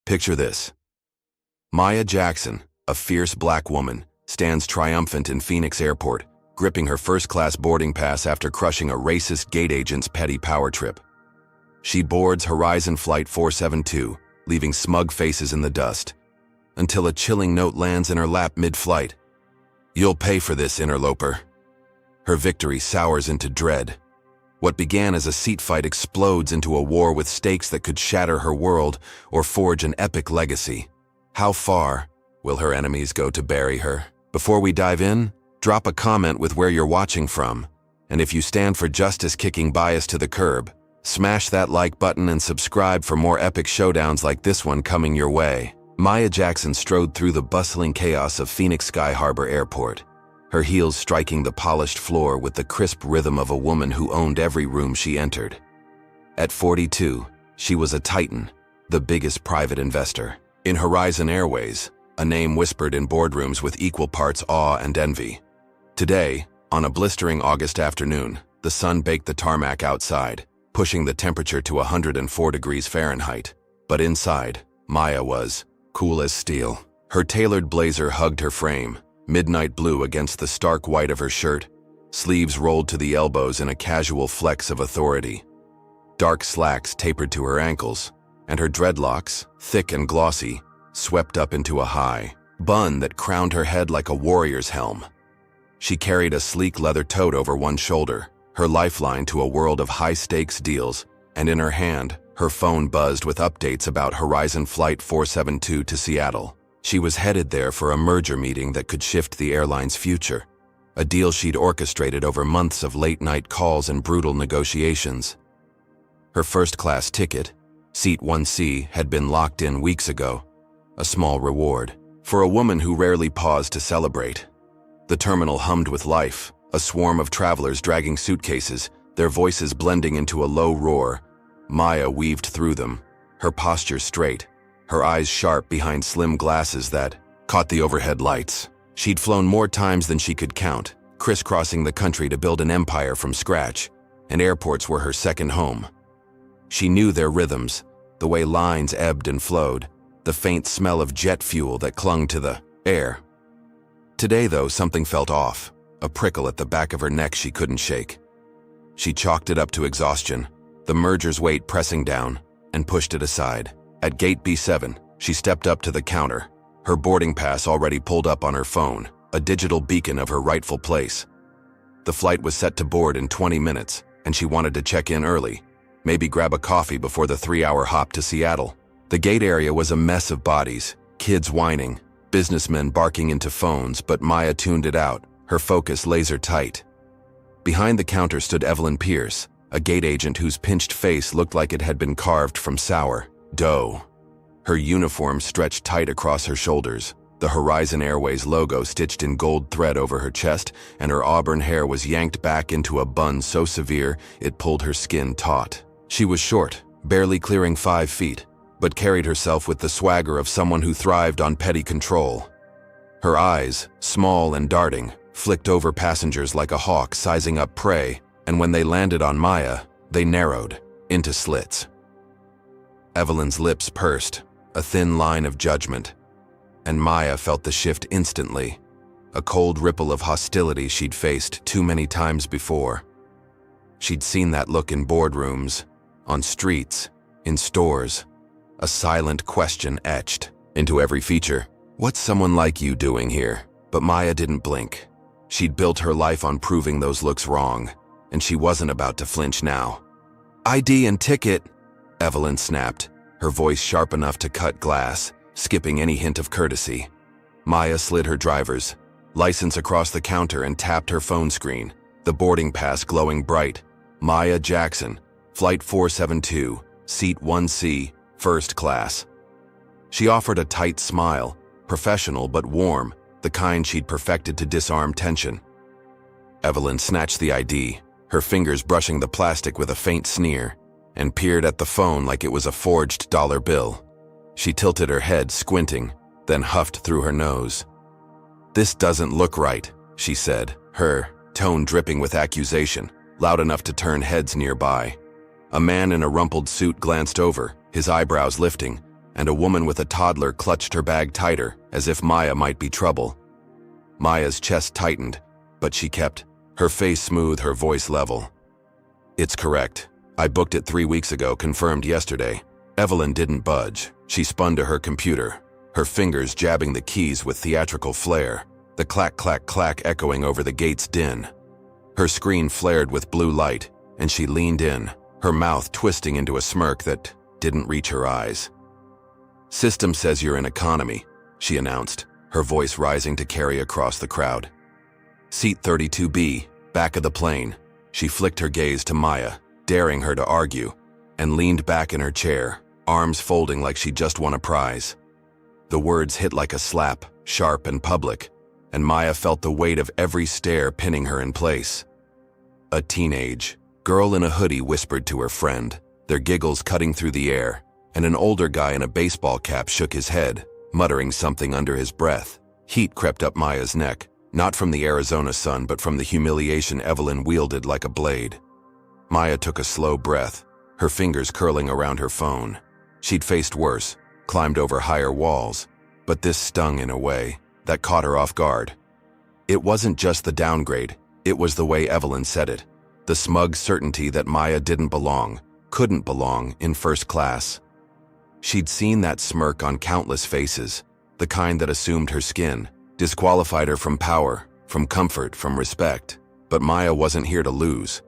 Picture this. Maya Jackson, a fierce black woman, stands triumphant in Phoenix Airport, gripping her first-class boarding pass after crushing a racist gate agent's petty power trip. She boards Horizon Flight 472, leaving smug faces in the dust, until a chilling note lands in her lap mid-flight. "You'll pay for this, interloper." Her victory sours into dread. What began as a seat fight explodes into a war with stakes that could shatter her world or forge an epic legacy. How far will her enemies go to bury her? Before we dive in, drop a comment with where you're watching from. And if you stand for justice kicking bias to the curb, smash that like button and subscribe for more epic showdowns like this one coming your way. Maya Jackson strode through the bustling chaos of Phoenix Sky Harbor Airport, her heels striking the polished floor with the crisp rhythm of a woman who owned every room she entered. At 42, she was a titan, the biggest private investor in Horizon Airways, a name whispered in boardrooms with equal parts awe and envy. Today, on a blistering August afternoon, the sun baked the tarmac outside, pushing the temperature to 104 degrees Fahrenheit. But inside, Maya was cool as steel. Her tailored blazer hugged her frame, midnight blue against the stark white of her shirt, sleeves rolled to the elbows in a casual flex of authority. Dark slacks tapered to her ankles, and her dreadlocks, thick and glossy, swept up into a high bun that crowned her head like a warrior's helm. She carried a sleek leather tote over one shoulder, her lifeline to a world of high-stakes deals, and in her hand, her phone buzzed with updates about Horizon Flight 472 to Seattle. She was headed there for a merger meeting that could shift the airline's future, a deal she'd orchestrated over months of late-night calls and brutal negotiations. Her first-class ticket, Seat 1C, had been locked in weeks ago, a small reward for a woman who rarely paused to celebrate. The terminal hummed with life, a swarm of travelers dragging suitcases, their voices blending into a low roar. Maya weaved through them, her posture straight, her eyes sharp behind slim glasses that caught the overhead lights. She'd flown more times than she could count, crisscrossing the country to build an empire from scratch, and airports were her second home. She knew their rhythms, the way lines ebbed and flowed, the faint smell of jet fuel that clung to the air. Today, though, something felt off, a prickle at the back of her neck she couldn't shake. She chalked it up to exhaustion, the merger's weight pressing down, and pushed it aside. At gate B7, she stepped up to the counter, her boarding pass already pulled up on her phone, a digital beacon of her rightful place. The flight was set to board in 20 minutes, and she wanted to check in early, maybe grab a coffee before the 3-hour hop to Seattle. The gate area was a mess of bodies, kids whining, businessmen barking into phones, but Maya tuned it out, her focus laser-tight. Behind the counter stood Evelyn Pierce, a gate agent whose pinched face looked like it had been carved from sour dough. Her uniform stretched tight across her shoulders, the Horizon Airways logo stitched in gold thread over her chest, and her auburn hair was yanked back into a bun so severe it pulled her skin taut. She was short, barely clearing 5 feet, but carried herself with the swagger of someone who thrived on petty control. Her eyes, small and darting, flicked over passengers like a hawk sizing up prey, and when they landed on Maya, they narrowed into slits. Evelyn's lips pursed, a thin line of judgment, and Maya felt the shift instantly, a cold ripple of hostility she'd faced too many times before. She'd seen that look in boardrooms, on streets, in stores, a silent question etched into every feature. "What's someone like you doing here?" But Maya didn't blink. She'd built her life on proving those looks wrong, and she wasn't about to flinch now. "ID and ticket," Evelyn snapped, her voice sharp enough to cut glass, skipping any hint of courtesy. Maya slid her driver's license across the counter and tapped her phone screen, the boarding pass glowing bright. Maya Jackson, Flight 472, Seat 1C, First Class. She offered a tight smile, professional but warm, the kind she'd perfected to disarm tension. Evelyn snatched the ID, her fingers brushing the plastic with a faint sneer, and peered at the phone like it was a forged dollar bill. She tilted her head, squinting, then huffed through her nose. "This doesn't look right," she said, her tone dripping with accusation, loud enough to turn heads nearby. A man in a rumpled suit glanced over, his eyebrows lifting, and a woman with a toddler clutched her bag tighter, as if Maya might be trouble. Maya's chest tightened, but she kept her face smooth, her voice level. "It's correct. I booked it 3 weeks ago, confirmed yesterday." Evelyn didn't budge. She spun to her computer, her fingers jabbing the keys with theatrical flair, the clack, clack, clack echoing over the gate's din. Her screen flared with blue light, and she leaned in, her mouth twisting into a smirk that didn't reach her eyes. "System says you're in economy," she announced, her voice rising to carry across the crowd. "Seat 32B, back of the plane." She flicked her gaze to Maya, daring her to argue, and leaned back in her chair, arms folding like she'd just won a prize. The words hit like a slap, sharp and public, and Maya felt the weight of every stare pinning her in place. A teenage girl in a hoodie whispered to her friend, their giggles cutting through the air, and an older guy in a baseball cap shook his head, muttering something under his breath. Heat crept up Maya's neck, not from the Arizona sun but from the humiliation Evelyn wielded like a blade. Maya took a slow breath, her fingers curling around her phone. She'd faced worse, climbed over higher walls, but this stung in a way that caught her off guard. It wasn't just the downgrade, it was the way Evelyn said it, the smug certainty that Maya didn't belong, couldn't belong, in first class. She'd seen that smirk on countless faces, the kind that assumed her skin, disqualified her from power, from comfort, from respect. But Maya wasn't here to lose.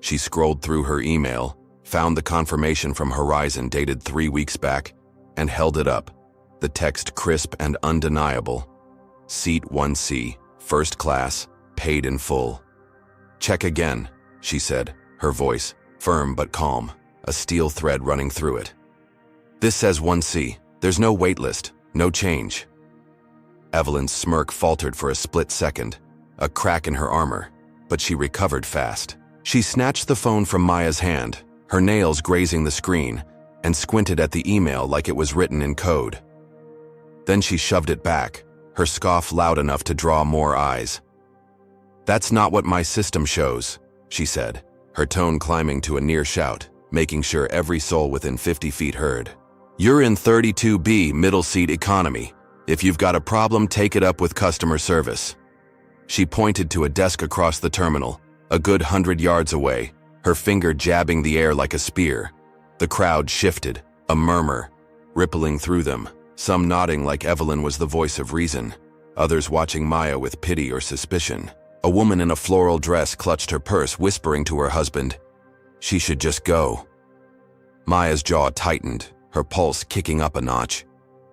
She scrolled through her email, found the confirmation from Horizon dated 3 weeks back, and held it up, the text crisp and undeniable. "Seat 1C, first class, paid in full." "Check again," she said, her voice firm but calm, a steel thread running through it. "This says 1C. There's no wait list, no change." Evelyn's smirk faltered for a split second, a crack in her armor, but she recovered fast. She snatched the phone from Maya's hand, her nails grazing the screen, and squinted at the email like it was written in code. Then she shoved it back, her scoff loud enough to draw more eyes. "That's not what my system shows," she said, her tone climbing to a near shout, making sure every soul within 50 feet heard. "You're in 32B, middle seat economy. If you've got a problem, take it up with customer service." She pointed to a desk across the terminal, a good 100 yards away, her finger jabbing the air like a spear. The crowd shifted, a murmur rippling through them, some nodding like Evelyn was the voice of reason, others watching Maya with pity or suspicion. A woman in a floral dress clutched her purse, whispering to her husband, "She should just go." Maya's jaw tightened, her pulse kicking up a notch.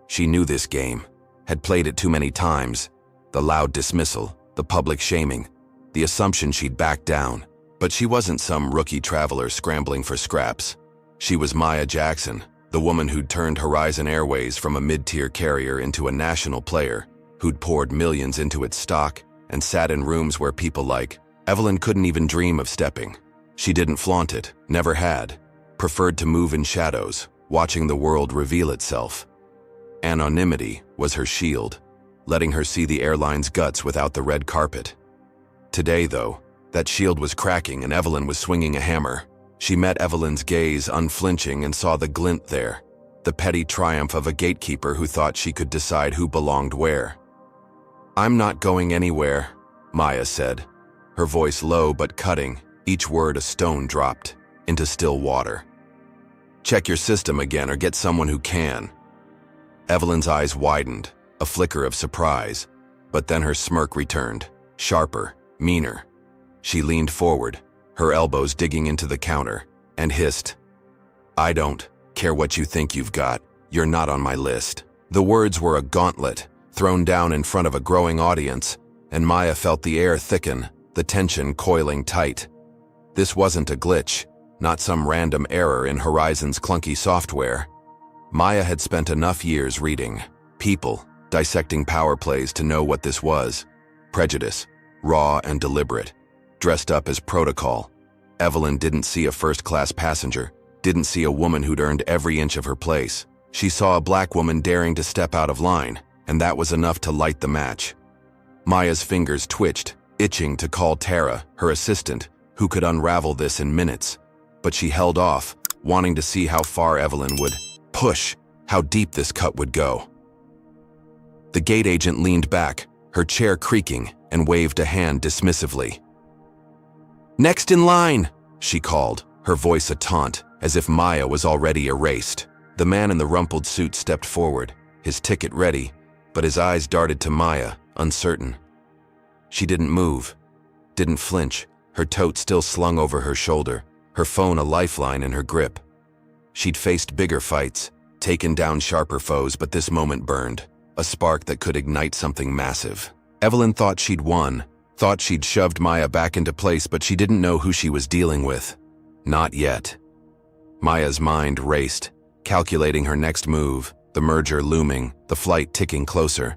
She knew this game, had played it too many times. The loud dismissal, the public shaming, the assumption she'd back down. But she wasn't some rookie traveler scrambling for scraps. She was Maya Jackson, the woman who'd turned Horizon Airways from a mid-tier carrier into a national player, who'd poured millions into its stock and sat in rooms where people like Evelyn couldn't even dream of stepping. She didn't flaunt it, never had, preferred to move in shadows, watching the world reveal itself. Anonymity was her shield, letting her see the airline's guts without the red carpet. Today, though, that shield was cracking and Evelyn was swinging a hammer. She met Evelyn's gaze unflinching and saw the glint there, the petty triumph of a gatekeeper who thought she could decide who belonged where. "I'm not going anywhere," Maya said, her voice low but cutting, each word a stone dropped into still water. "Check your system again or get someone who can." Evelyn's eyes widened, a flicker of surprise, but then her smirk returned, sharper, meaner. She leaned forward, her elbows digging into the counter, and hissed, "I don't care what you think you've got, you're not on my list." The words were a gauntlet, thrown down in front of a growing audience, and Maya felt the air thicken, the tension coiling tight. This wasn't a glitch, not some random error in Horizon's clunky software. Maya had spent enough years reading people, dissecting power plays to know what this was. Prejudice, raw and deliberate, dressed up as protocol. Evelyn didn't see a first-class passenger, didn't see a woman who'd earned every inch of her place. She saw a black woman daring to step out of line, and that was enough to light the match. Maya's fingers twitched, itching to call Tara, her assistant, who could unravel this in minutes. But she held off, wanting to see how far Evelyn would push. how deep this cut would go. The gate agent leaned back, her chair creaking, and waved a hand dismissively. "Next in line," she called, her voice a taunt, as if Maya was already erased. The man in the rumpled suit stepped forward, his ticket ready, but his eyes darted to Maya, uncertain. She didn't move, didn't flinch, her tote still slung over her shoulder, her phone a lifeline in her grip. She'd faced bigger fights, taken down sharper foes, but this moment burned, a spark that could ignite something massive. Evelyn thought she'd won, thought she'd shoved Maya back into place, but she didn't know who she was dealing with. Not yet. Maya's mind raced, calculating her next move, the merger looming, the flight ticking closer.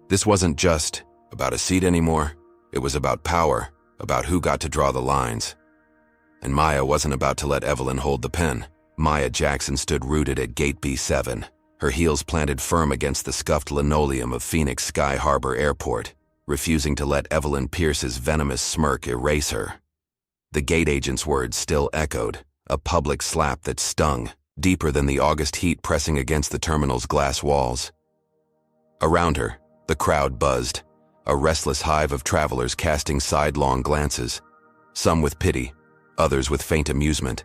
This wasn't just about a seat anymore. It was about power, about who got to draw the lines. And Maya wasn't about to let Evelyn hold the pen. Maya Jackson stood rooted at Gate B7, her heels planted firm against the scuffed linoleum of Phoenix Sky Harbor Airport, refusing to let Evelyn Pierce's venomous smirk erase her. The gate agent's words still echoed, a public slap that stung, deeper than the August heat pressing against the terminal's glass walls. Around her, the crowd buzzed, a restless hive of travelers casting sidelong glances, some with pity, others with faint amusement,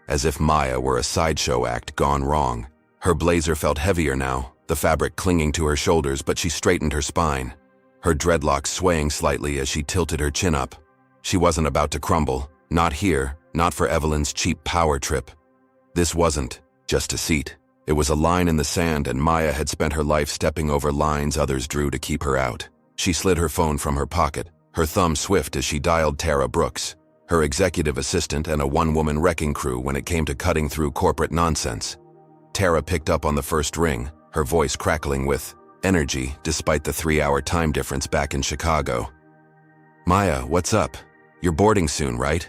as if Maya were a sideshow act gone wrong. Her blazer felt heavier now, the fabric clinging to her shoulders, but she straightened her spine, her dreadlocks swaying slightly as she tilted her chin up. She wasn't about to crumble, not here, not for Evelyn's cheap power trip. This wasn't just a seat. It was a line in the sand, and Maya had spent her life stepping over lines others drew to keep her out. She slid her phone from her pocket, her thumb swift as she dialed Tara Brooks, her executive assistant and a one-woman wrecking crew when it came to cutting through corporate nonsense. Tara picked up on the first ring, her voice crackling with energy despite the 3-hour time difference back in Chicago. "Maya, what's up? You're boarding soon, right?"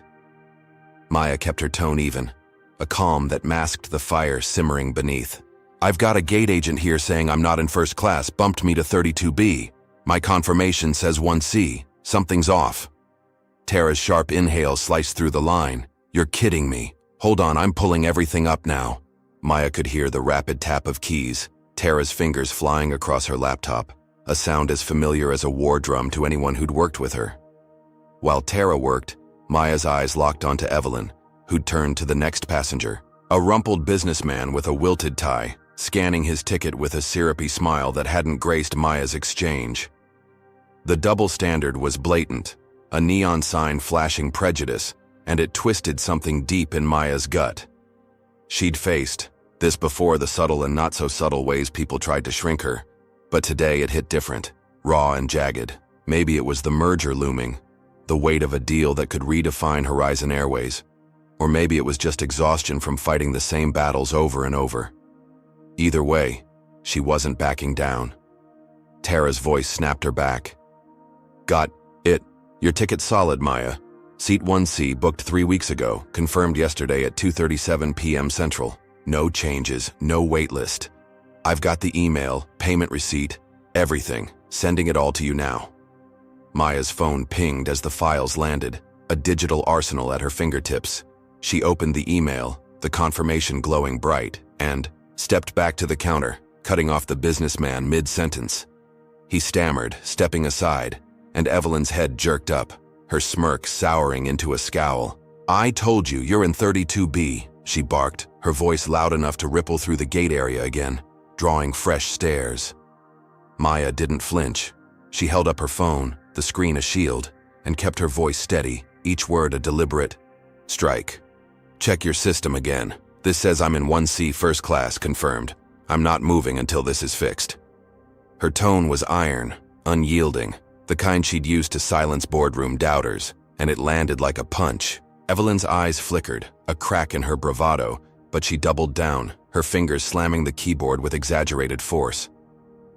Maya kept her tone even, a calm that masked the fire simmering beneath. "I've got a gate agent here saying I'm not in first class, bumped me to 32B. My confirmation says 1C. Something's off." Tara's sharp inhale sliced through the line. "You're kidding me. Hold on, I'm pulling everything up now." Maya could hear the rapid tap of keys, Tara's fingers flying across her laptop, a sound as familiar as a war drum to anyone who'd worked with her. While Tara worked, Maya's eyes locked onto Evelyn, who'd turned to the next passenger, a rumpled businessman with a wilted tie, scanning his ticket with a syrupy smile that hadn't graced Maya's exchange. The double standard was blatant, a neon sign flashing prejudice, and it twisted something deep in Maya's gut. She'd faced this before, the subtle and not-so-subtle ways people tried to shrink her, but today it hit different, raw and jagged. Maybe it was the merger looming, the weight of a deal that could redefine Horizon Airways, or maybe it was just exhaustion from fighting the same battles over and over. Either way, she wasn't backing down. Tara's voice snapped her back. "Got it. Your ticket's solid, Maya. Seat 1C, booked 3 weeks ago, confirmed yesterday at 2:37 p.m. Central. No changes, no wait list. I've got the email, payment receipt, everything. Sending it all to you now." Maya's phone pinged as the files landed, a digital arsenal at her fingertips. She opened the email, the confirmation glowing bright, and stepped back to the counter, cutting off the businessman mid-sentence. He stammered, stepping aside, and Evelyn's head jerked up, her smirk souring into a scowl. "I told you, you're in 32B, she barked, her voice loud enough to ripple through the gate area again, drawing fresh stares. Maya didn't flinch. She held up her phone, the screen a shield, and kept her voice steady, each word a deliberate strike. "Check your system again. This says I'm in 1C first class, confirmed. I'm not moving until this is fixed." Her tone was iron, unyielding, the kind she'd used to silence boardroom doubters, and it landed like a punch. Evelyn's eyes flickered, a crack in her bravado, but she doubled down, her fingers slamming the keyboard with exaggerated force.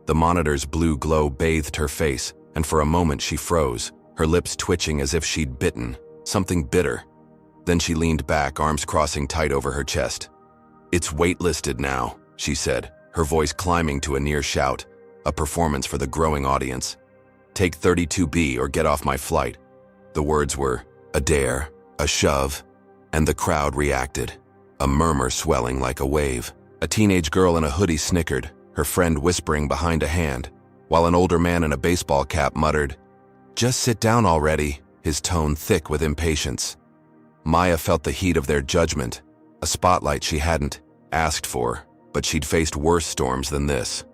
The monitor's blue glow bathed her face, and for a moment she froze, her lips twitching as if she'd bitten, something bitter. Then she leaned back, arms crossing tight over her chest. "It's waitlisted now," she said, her voice climbing to a near shout, a performance for the growing audience. "Take 32B or get off my flight." The words were a dare, a shove, and the crowd reacted, a murmur swelling like a wave. A teenage girl in a hoodie snickered, her friend whispering behind a hand, while an older man in a baseball cap muttered, "Just sit down already," his tone thick with impatience. Maya felt the heat of their judgment, a spotlight she hadn't asked for, but she'd faced worse storms than this.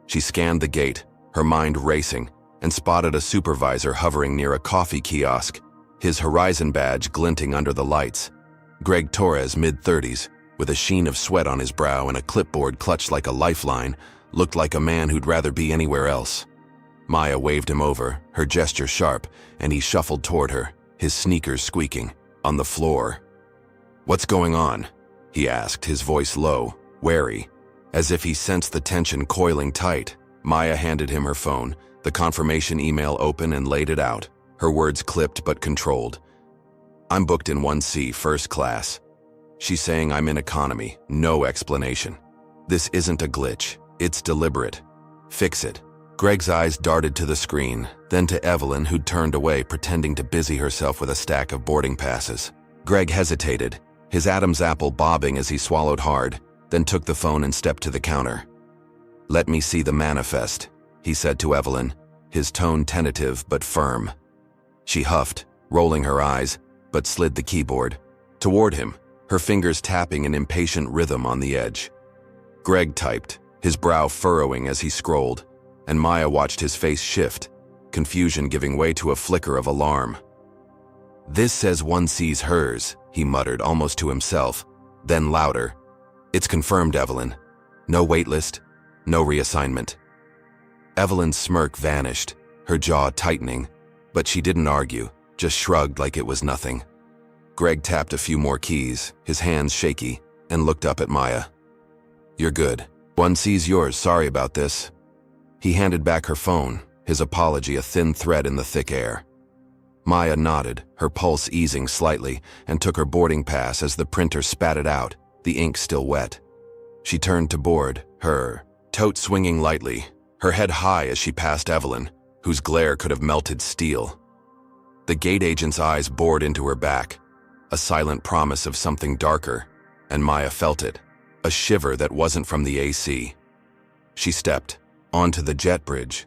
She scanned the gate, her mind racing, and spotted a supervisor hovering near a coffee kiosk, his Horizon badge glinting under the lights. Greg Torres, mid-30s, with a sheen of sweat on his brow and a clipboard clutched like a lifeline, looked like a man who'd rather be anywhere else. Maya waved him over, her gesture sharp, and he shuffled toward her, his sneakers squeaking, on the floor. "What's going on?" he asked, his voice low, wary, as if he sensed the tension coiling tight. Maya handed him her phone, the confirmation email open, and laid it out, her words clipped but controlled. "I'm booked in 1C, first class." She's saying I'm in economy, no explanation. This isn't a glitch, it's deliberate. Fix it. Greg's eyes darted to the screen, then to Evelyn, who'd turned away, pretending to busy herself with a stack of boarding passes. Greg hesitated, his Adam's apple bobbing as he swallowed hard, then took the phone and stepped to the counter. "Let me see the manifest," he said to Evelyn, his tone tentative but firm. She huffed, rolling her eyes, but slid the keyboard toward him, her fingers tapping an impatient rhythm on the edge. Greg typed, his brow furrowing as he scrolled, and Maya watched his face shift, confusion giving way to a flicker of alarm. "This says 1C's hers," he muttered almost to himself, then louder. "It's confirmed, Evelyn. No waitlist, no reassignment." Evelyn's smirk vanished, her jaw tightening, but she didn't argue, just shrugged like it was nothing. Greg tapped a few more keys, his hands shaky, and looked up at Maya. "You're good. 1C's yours, sorry about this." He handed back her phone, his apology a thin thread in the thick air. Maya nodded, her pulse easing slightly, and took her boarding pass as the printer spat it out, the ink still wet. She turned to board, her tote swinging lightly, her head high as she passed Evelyn, whose glare could have melted steel. The gate agent's eyes bored into her back, a silent promise of something darker, and Maya felt it, a shiver that wasn't from the AC. She stepped onto the jet bridge,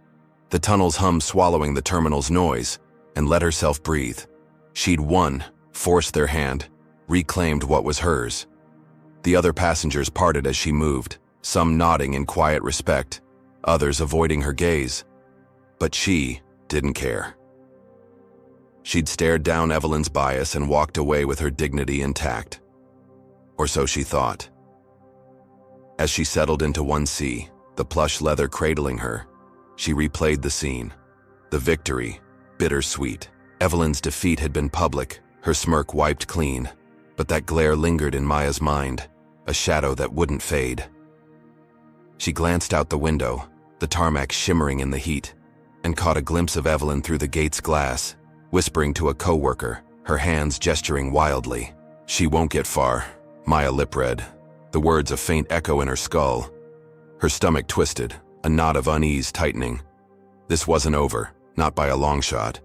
the tunnel's hum swallowing the terminal's noise, and let herself breathe. She'd won, forced their hand, reclaimed what was hers. The other passengers parted as she moved, some nodding in quiet respect, others avoiding her gaze. But she didn't care. She'd stared down Evelyn's bias and walked away with her dignity intact. Or so she thought. As she settled into 1C, the plush leather cradling her, she replayed the scene. The victory, bittersweet. Evelyn's defeat had been public, her smirk wiped clean, but that glare lingered in Maya's mind, a shadow that wouldn't fade. She glanced out the window, the tarmac shimmering in the heat, and caught a glimpse of Evelyn through the gate's glass, whispering to a coworker, her hands gesturing wildly. "She won't get far," Maya lip-read, the words a faint echo in her skull. Her stomach twisted, a knot of unease tightening. This wasn't over, not by a long shot.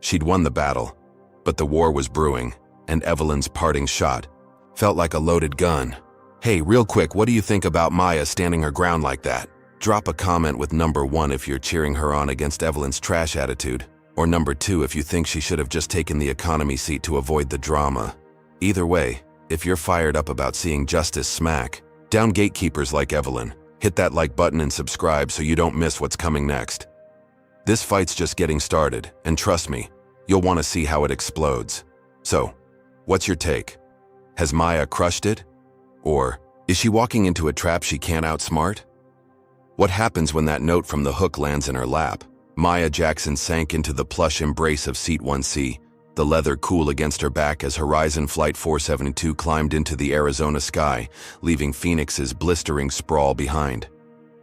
She'd won the battle, but the war was brewing, and Evelyn's parting shot felt like a loaded gun. "Hey, real quick, what do you think about Maya standing her ground like that? Drop a comment with number 1 if you're cheering her on against Evelyn's trash attitude, or number 2 if you think she should have just taken the economy seat to avoid the drama. Either way, if you're fired up about seeing justice smack down gatekeepers like Evelyn, hit that like button and subscribe so you don't miss what's coming next. This fight's just getting started, and trust me, you'll want to see how it explodes. So, what's your take? Has Maya crushed it? Or is she walking into a trap she can't outsmart? What happens when that note from the hook lands in her lap? Maya Jackson sank into the plush embrace of Seat 1C, the leather cool against her back as Horizon Flight 472 climbed into the Arizona sky, leaving Phoenix's blistering sprawl behind.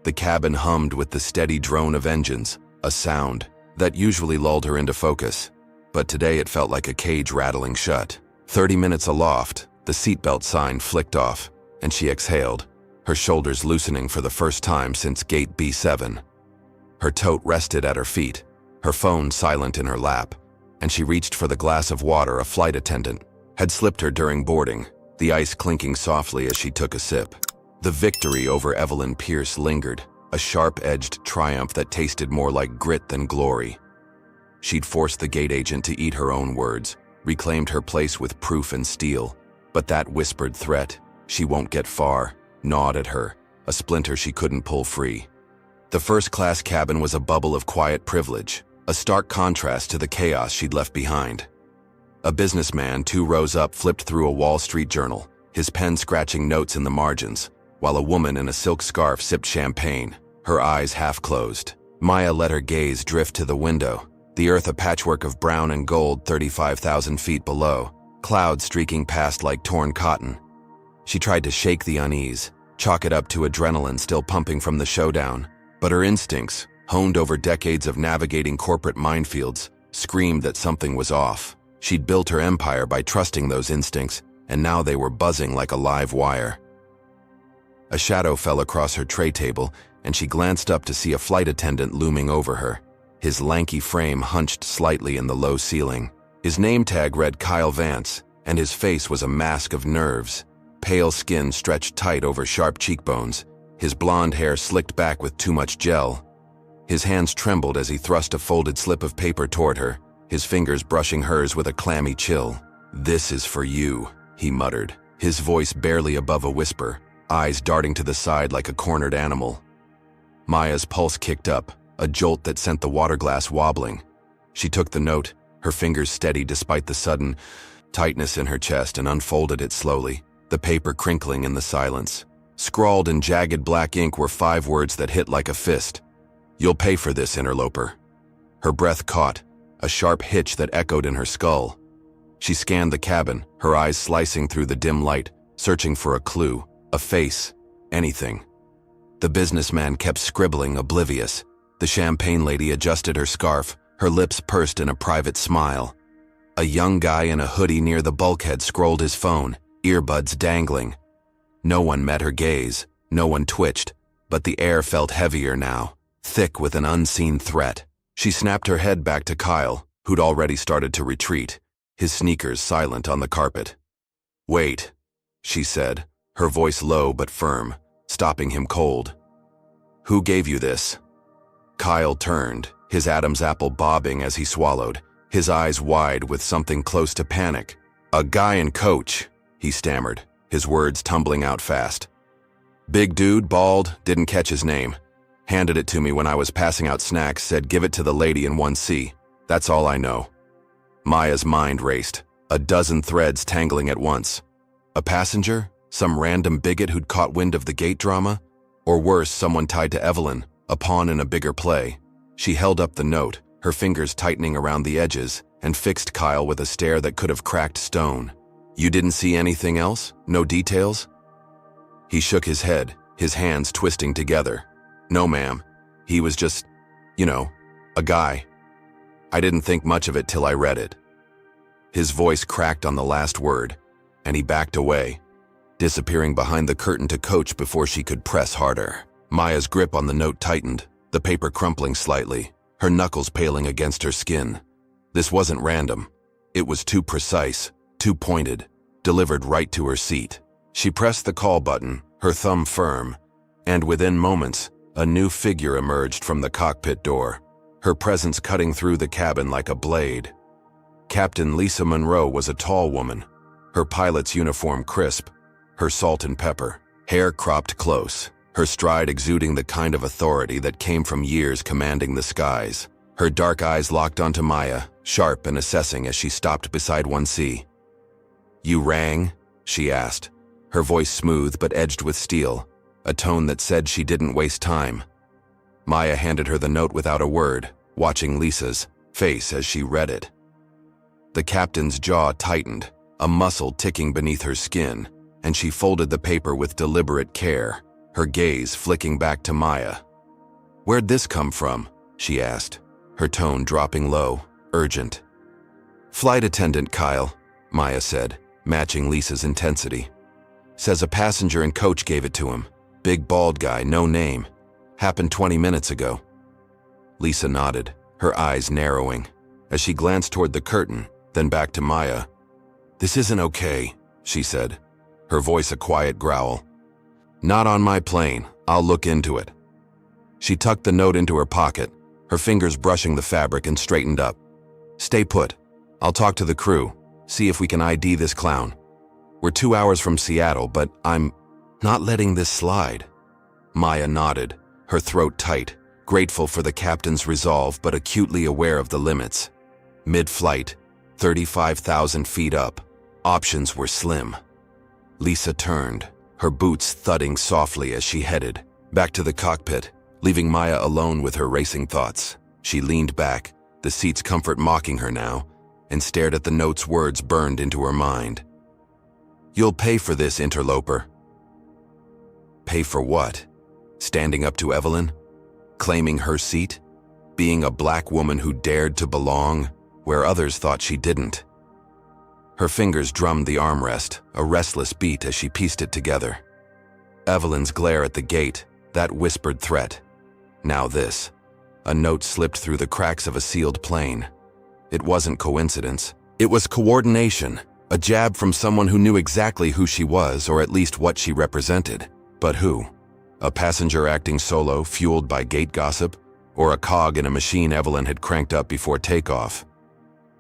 The cabin hummed with the steady drone of engines, a sound that usually lulled her into focus, but today it felt like a cage rattling shut. 30 minutes aloft, the seatbelt sign flicked off, and she exhaled, her shoulders loosening for the first time since gate B7. Her tote rested at her feet, her phone silent in her lap, and she reached for the glass of water a flight attendant had slipped her during boarding, the ice clinking softly as she took a sip. The victory over Evelyn Pierce lingered, a sharp-edged triumph that tasted more like grit than glory. She'd forced the gate agent to eat her own words, reclaimed her place with proof and steel, but that whispered threat, "She won't get far," gnawed at her, a splinter she couldn't pull free. The first-class cabin was a bubble of quiet privilege, a stark contrast to the chaos she'd left behind. A businessman 2 rows up flipped through a Wall Street journal, his pen scratching notes in the margins, while a woman in a silk scarf sipped champagne, her eyes half closed. Maya let her gaze drift to the window, the earth a patchwork of brown and gold 35,000 feet below, clouds streaking past like torn cotton. She tried to shake the unease, chalk it up to adrenaline still pumping from the showdown, but her instincts, honed over decades of navigating corporate minefields, screamed that something was off. She'd built her empire by trusting those instincts, and now they were buzzing like a live wire. A shadow fell across her tray table, and she glanced up to see a flight attendant looming over her. His lanky frame hunched slightly in the low ceiling. His name tag read Kyle Vance, and his face was a mask of nerves. Pale skin stretched tight over sharp cheekbones, his blonde hair slicked back with too much gel. His hands trembled as he thrust a folded slip of paper toward her, his fingers brushing hers with a clammy chill. "This is for you," he muttered, his voice barely above a whisper, eyes darting to the side like a cornered animal. Maya's pulse kicked up, a jolt that sent the water glass wobbling. She took the note, her fingers steady despite the sudden tightness in her chest, and unfolded it slowly, the paper crinkling in the silence. Scrawled in jagged black ink were 5 words that hit like a fist. "You'll pay for this, interloper." Her breath caught, a sharp hitch that echoed in her skull. She scanned the cabin, her eyes slicing through the dim light, searching for a clue, a face, anything. The businessman kept scribbling, oblivious. The champagne lady adjusted her scarf, her lips pursed in a private smile. A young guy in a hoodie near the bulkhead scrolled his phone, earbuds dangling. No one met her gaze, no one twitched, but the air felt heavier now, thick with an unseen threat. She snapped her head back to Kyle, who'd already started to retreat, his sneakers silent on the carpet. "Wait," she said, her voice low but firm, stopping him cold. "Who gave you this?" Kyle turned, his Adam's apple bobbing as he swallowed, his eyes wide with something close to panic. "A guy in coach," he stammered, his words tumbling out fast. "Big dude, bald, didn't catch his name. Handed it to me when I was passing out snacks, said give it to the lady in 1C. That's all I know." Maya's mind raced, a dozen threads tangling at once. A passenger? Some random bigot who'd caught wind of the gate drama? Or worse, someone tied to Evelyn, a pawn in a bigger play. She held up the note, her fingers tightening around the edges, and fixed Kyle with a stare that could have cracked stone. "You didn't see anything else? No details?" He shook his head, his hands twisting together. "No, ma'am. He was just, a guy. I didn't think much of it till I read it." His voice cracked on the last word, and he backed away, disappearing behind the curtain to coach before she could press harder. Maya's grip on the note tightened, the paper crumpling slightly, her knuckles paling against her skin. This wasn't random. It was too precise, too pointed, delivered right to her seat. She pressed the call button, her thumb firm, and within moments, a new figure emerged from the cockpit door, her presence cutting through the cabin like a blade. Captain Lisa Monroe was a tall woman, her pilot's uniform crisp, her salt and pepper, hair cropped close, her stride exuding the kind of authority that came from years commanding the skies. Her dark eyes locked onto Maya, sharp and assessing as she stopped beside 1C. "You rang?" she asked, her voice smooth but edged with steel, a tone that said she didn't waste time. Maya handed her the note without a word, watching Lisa's face as she read it. The captain's jaw tightened, a muscle ticking beneath her skin, and she folded the paper with deliberate care, her gaze flicking back to Maya. "Where'd this come from?" she asked, her tone dropping low, urgent. "Flight attendant Kyle," Maya said, matching Lisa's intensity. "Says a passenger and coach gave it to him. Big bald guy, no name. Happened 20 minutes ago." Lisa nodded, her eyes narrowing, as she glanced toward the curtain, then back to Maya. "This isn't okay," she said, her voice a quiet growl. Not on my plane. I'll look into it. She tucked the note into her pocket, her fingers brushing the fabric, and straightened up. Stay put. I'll talk to the crew, see if we can ID this clown. We're 2 hours from Seattle, but I'm not letting this slide. Maya nodded, her throat tight, grateful for the captain's resolve but acutely aware of the limits. Mid-flight, 35,000 feet up, options were slim. Lisa turned, her boots thudding softly as she headed back to the cockpit, leaving Maya alone with her racing thoughts. She leaned back, the seat's comfort mocking her now, and stared at the note's words burned into her mind. You'll pay for this, interloper. Pay for what? Standing up to Evelyn? Claiming her seat? Being a black woman who dared to belong where others thought she didn't? Her fingers drummed the armrest, a restless beat as she pieced it together. Evelyn's glare at the gate, that whispered threat. Now this. A note slipped through the cracks of a sealed plane. It wasn't coincidence. It was coordination, a jab from someone who knew exactly who she was, or at least what she represented. But who? A passenger acting solo, fueled by gate gossip? Or a cog in a machine Evelyn had cranked up before takeoff?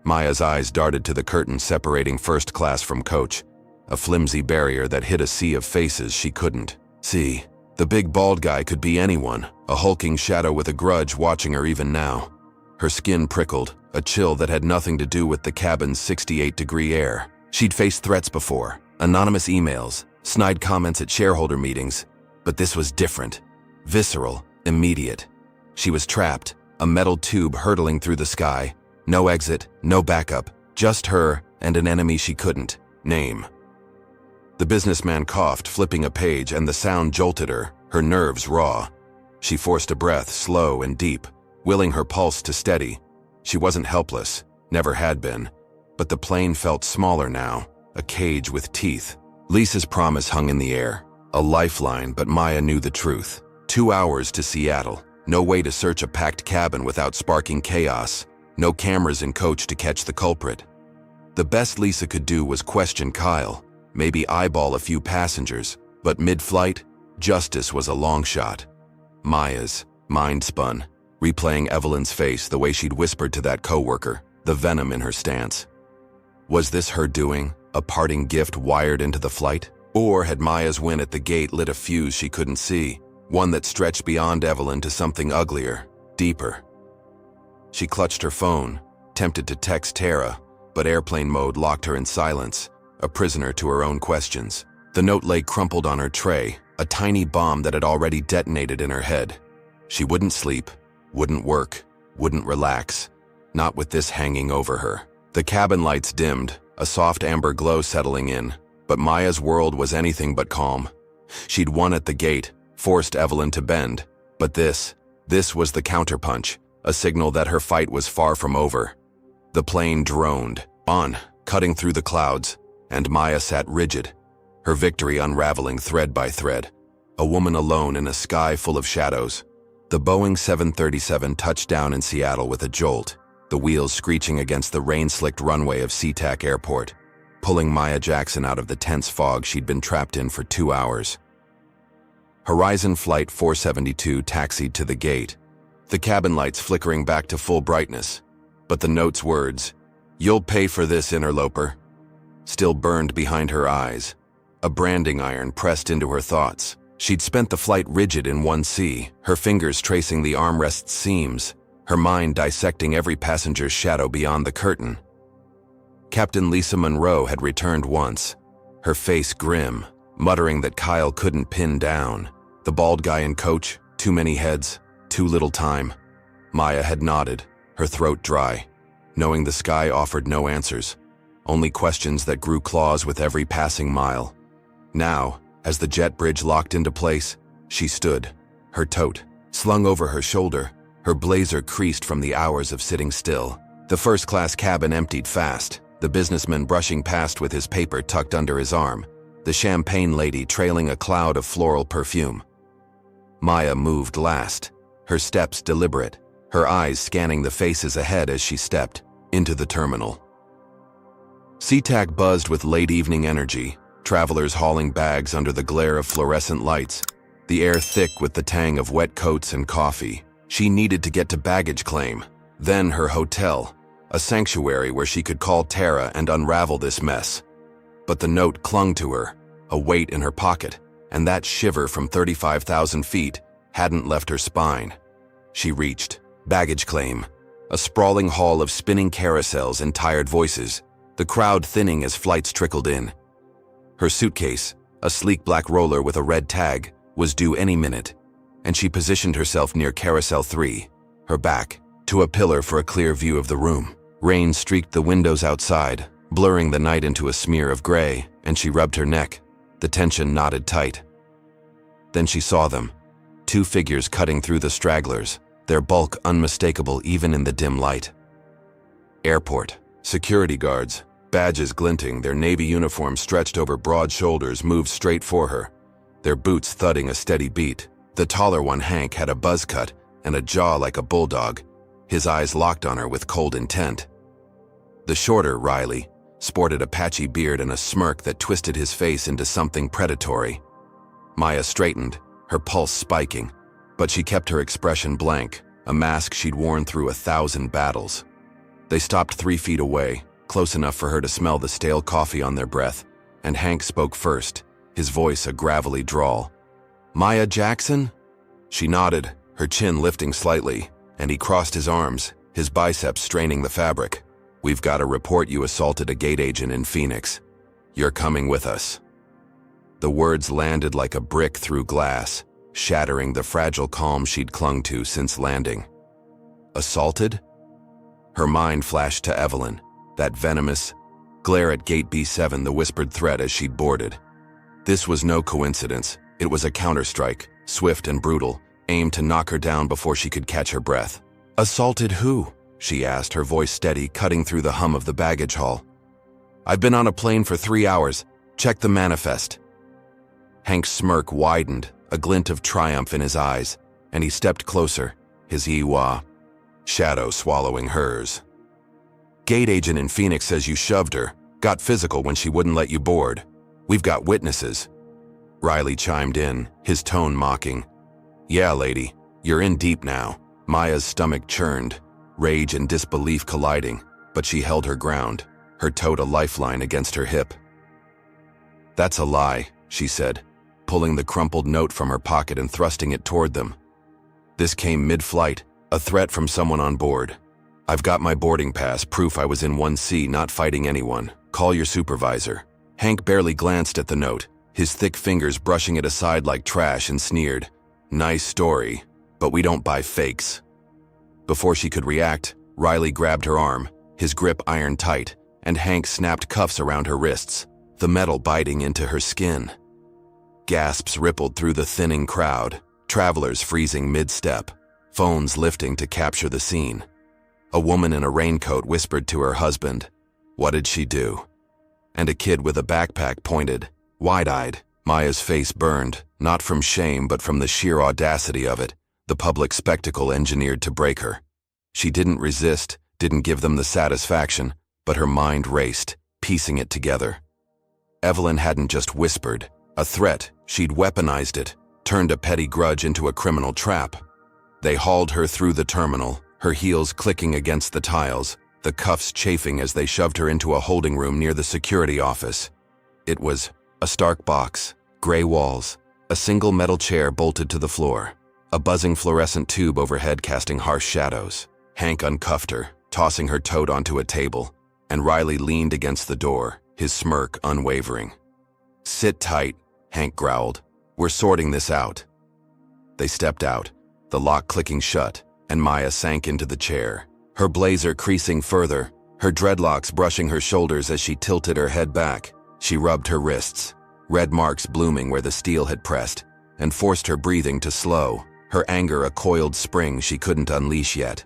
Maya's eyes darted to the curtain separating first class from coach, a flimsy barrier that hid a sea of faces she couldn't see. The big bald guy could be anyone, a hulking shadow with a grudge watching her even now. Her skin prickled, a chill that had nothing to do with the cabin's 68-degree air. She'd faced threats before, anonymous emails, snide comments at shareholder meetings, but this was different, visceral, immediate. She was trapped, a metal tube hurtling through the sky. No exit, no backup, just her and an enemy she couldn't name. The businessman coughed, flipping a page, and the sound jolted her, her nerves raw. She forced a breath, slow and deep, willing her pulse to steady. She wasn't helpless, never had been, but the plane felt smaller now, a cage with teeth. Lisa's promise hung in the air, a lifeline, but Maya knew the truth. 2 hours to Seattle, no way to search a packed cabin without sparking chaos. No cameras in coach to catch the culprit. The best Lisa could do was question Kyle, maybe eyeball a few passengers, but mid-flight, justice was a long shot. Maya's mind spun, replaying Evelyn's face the way she'd whispered to that coworker, the venom in her stance. Was this her doing, a parting gift wired into the flight? Or had Maya's win at the gate lit a fuse she couldn't see, one that stretched beyond Evelyn to something uglier, deeper? She clutched her phone, tempted to text Tara, but airplane mode locked her in silence, a prisoner to her own questions. The note lay crumpled on her tray, a tiny bomb that had already detonated in her head. She wouldn't sleep, wouldn't work, wouldn't relax, not with this hanging over her. The cabin lights dimmed, a soft amber glow settling in, but Maya's world was anything but calm. She'd won at the gate, forced Evelyn to bend, but this was the counterpunch. A signal that her fight was far from over. The plane droned, on, cutting through the clouds, and Maya sat rigid, her victory unraveling thread by thread. A woman alone in a sky full of shadows. The Boeing 737 touched down in Seattle with a jolt, the wheels screeching against the rain-slicked runway of SeaTac Airport, pulling Maya Jackson out of the tense fog she'd been trapped in for 2 hours. Horizon Flight 472 taxied to the gate, the cabin lights flickering back to full brightness, but the note's words, "You'll pay for this, interloper," still burned behind her eyes, a branding iron pressed into her thoughts. She'd spent the flight rigid in 1C, her fingers tracing the armrest's seams, her mind dissecting every passenger's shadow beyond the curtain. Captain Lisa Monroe had returned once, her face grim, muttering that Kyle couldn't pin down. The bald guy in coach, too many heads, too little time. Maya had nodded, her throat dry, knowing the sky offered no answers, only questions that grew claws with every passing mile. Now, as the jet bridge locked into place, she stood, her tote slung over her shoulder, her blazer creased from the hours of sitting still. The first-class cabin emptied fast, the businessman brushing past with his paper tucked under his arm, the champagne lady trailing a cloud of floral perfume. Maya moved last, her steps deliberate, her eyes scanning the faces ahead as she stepped into the terminal. SeaTac buzzed with late-evening energy, travelers hauling bags under the glare of fluorescent lights, the air thick with the tang of wet coats and coffee. She needed to get to baggage claim, then her hotel, a sanctuary where she could call Tara and unravel this mess. But the note clung to her, a weight in her pocket, and that shiver from 35,000 feet hadn't left her spine. She reached baggage claim, a sprawling hall of spinning carousels and tired voices, the crowd thinning as flights trickled in. Her suitcase, a sleek black roller with a red tag, was due any minute, and she positioned herself near Carousel 3, her back to a pillar for a clear view of the room. Rain streaked the windows outside, blurring the night into a smear of gray, and she rubbed her neck. The tension knotted tight. Then she saw them, two figures cutting through the stragglers, their bulk unmistakable even in the dim light. Airport. Security guards, badges glinting, their navy uniforms stretched over broad shoulders, moved straight for her, their boots thudding a steady beat. The taller one, Hank, had a buzz cut and a jaw like a bulldog, his eyes locked on her with cold intent. The shorter, Riley, sported a patchy beard and a smirk that twisted his face into something predatory. Maya straightened, her pulse spiking, but she kept her expression blank, a mask she'd worn through 1,000 battles. They stopped 3 feet away, close enough for her to smell the stale coffee on their breath, and Hank spoke first, his voice a gravelly drawl. "Maya Jackson?" She nodded, her chin lifting slightly, and he crossed his arms, his biceps straining the fabric. "We've got a report you assaulted a gate agent in Phoenix. You're coming with us." The words landed like a brick through glass, shattering the fragile calm she'd clung to since landing. Assaulted? Her mind flashed to Evelyn, that venomous, "Glare at Gate B7," the whispered threat as she'd boarded. This was no coincidence. It was a counterstrike, swift and brutal, aimed to knock her down before she could catch her breath. "Assaulted who?" she asked, her voice steady, cutting through the hum of the baggage hall. "I've been on a plane for 3 hours. Check the manifest." Hank's smirk widened, a glint of triumph in his eyes, and he stepped closer, his Iwa shadow swallowing hers. "Gate agent in Phoenix says you shoved her, got physical when she wouldn't let you board. We've got witnesses." Riley chimed in, his tone mocking. "Yeah, lady, you're in deep now." Maya's stomach churned, rage and disbelief colliding, but she held her ground, her toed a lifeline against her hip. "That's a lie," she said, pulling the crumpled note from her pocket and thrusting it toward them. "This came mid-flight, a threat from someone on board. I've got my boarding pass, proof I was in 1C not fighting anyone. Call your supervisor." Hank barely glanced at the note, his thick fingers brushing it aside like trash, and sneered, "Nice story, but we don't buy fakes." Before she could react, Riley grabbed her arm, his grip iron tight, and Hank snapped cuffs around her wrists, the metal biting into her skin. Gasps rippled through the thinning crowd, travelers freezing mid-step, phones lifting to capture the scene. A woman in a raincoat whispered to her husband, "What did she do?" And a kid with a backpack pointed, wide-eyed. Maya's face burned, not from shame but from the sheer audacity of it, the public spectacle engineered to break her. She didn't resist, didn't give them the satisfaction, but her mind raced, piecing it together. Evelyn hadn't just whispered a threat, she'd weaponized it, turned a petty grudge into a criminal trap. They hauled her through the terminal, her heels clicking against the tiles, the cuffs chafing as they shoved her into a holding room near the security office. It was a stark box, gray walls, a single metal chair bolted to the floor, a buzzing fluorescent tube overhead casting harsh shadows. Hank uncuffed her, tossing her tote onto a table, and Riley leaned against the door, his smirk unwavering. "Sit tight," Hank growled. "We're sorting this out." They stepped out, the lock clicking shut, and Maya sank into the chair, her blazer creasing further, her dreadlocks brushing her shoulders as she tilted her head back. She rubbed her wrists, red marks blooming where the steel had pressed, and forced her breathing to slow, her anger a coiled spring she couldn't unleash yet.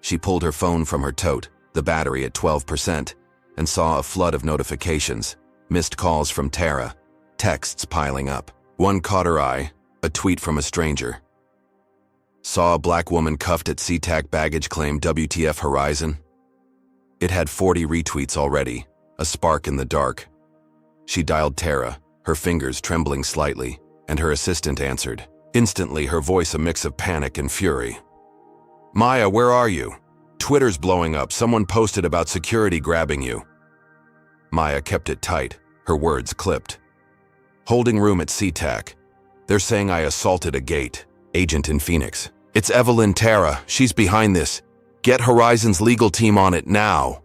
She pulled her phone from her tote, the battery at 12%, and saw a flood of notifications, missed calls from Tara, texts piling up. One caught her eye, a tweet from a stranger. "Saw a black woman cuffed at SeaTac baggage claim WTF Horizon." It had 40 retweets already, a spark in the dark. She dialed Tara, her fingers trembling slightly, and her assistant answered. Instantly, her voice a mix of panic and fury. "Maya, where are you? Twitter's blowing up. Someone posted about security grabbing you." Maya kept it tight, her words clipped. "Holding room at SeaTac. They're saying I assaulted a gate. Agent in Phoenix. It's Evelyn Tara. She's behind this. Get Horizon's legal team on it now."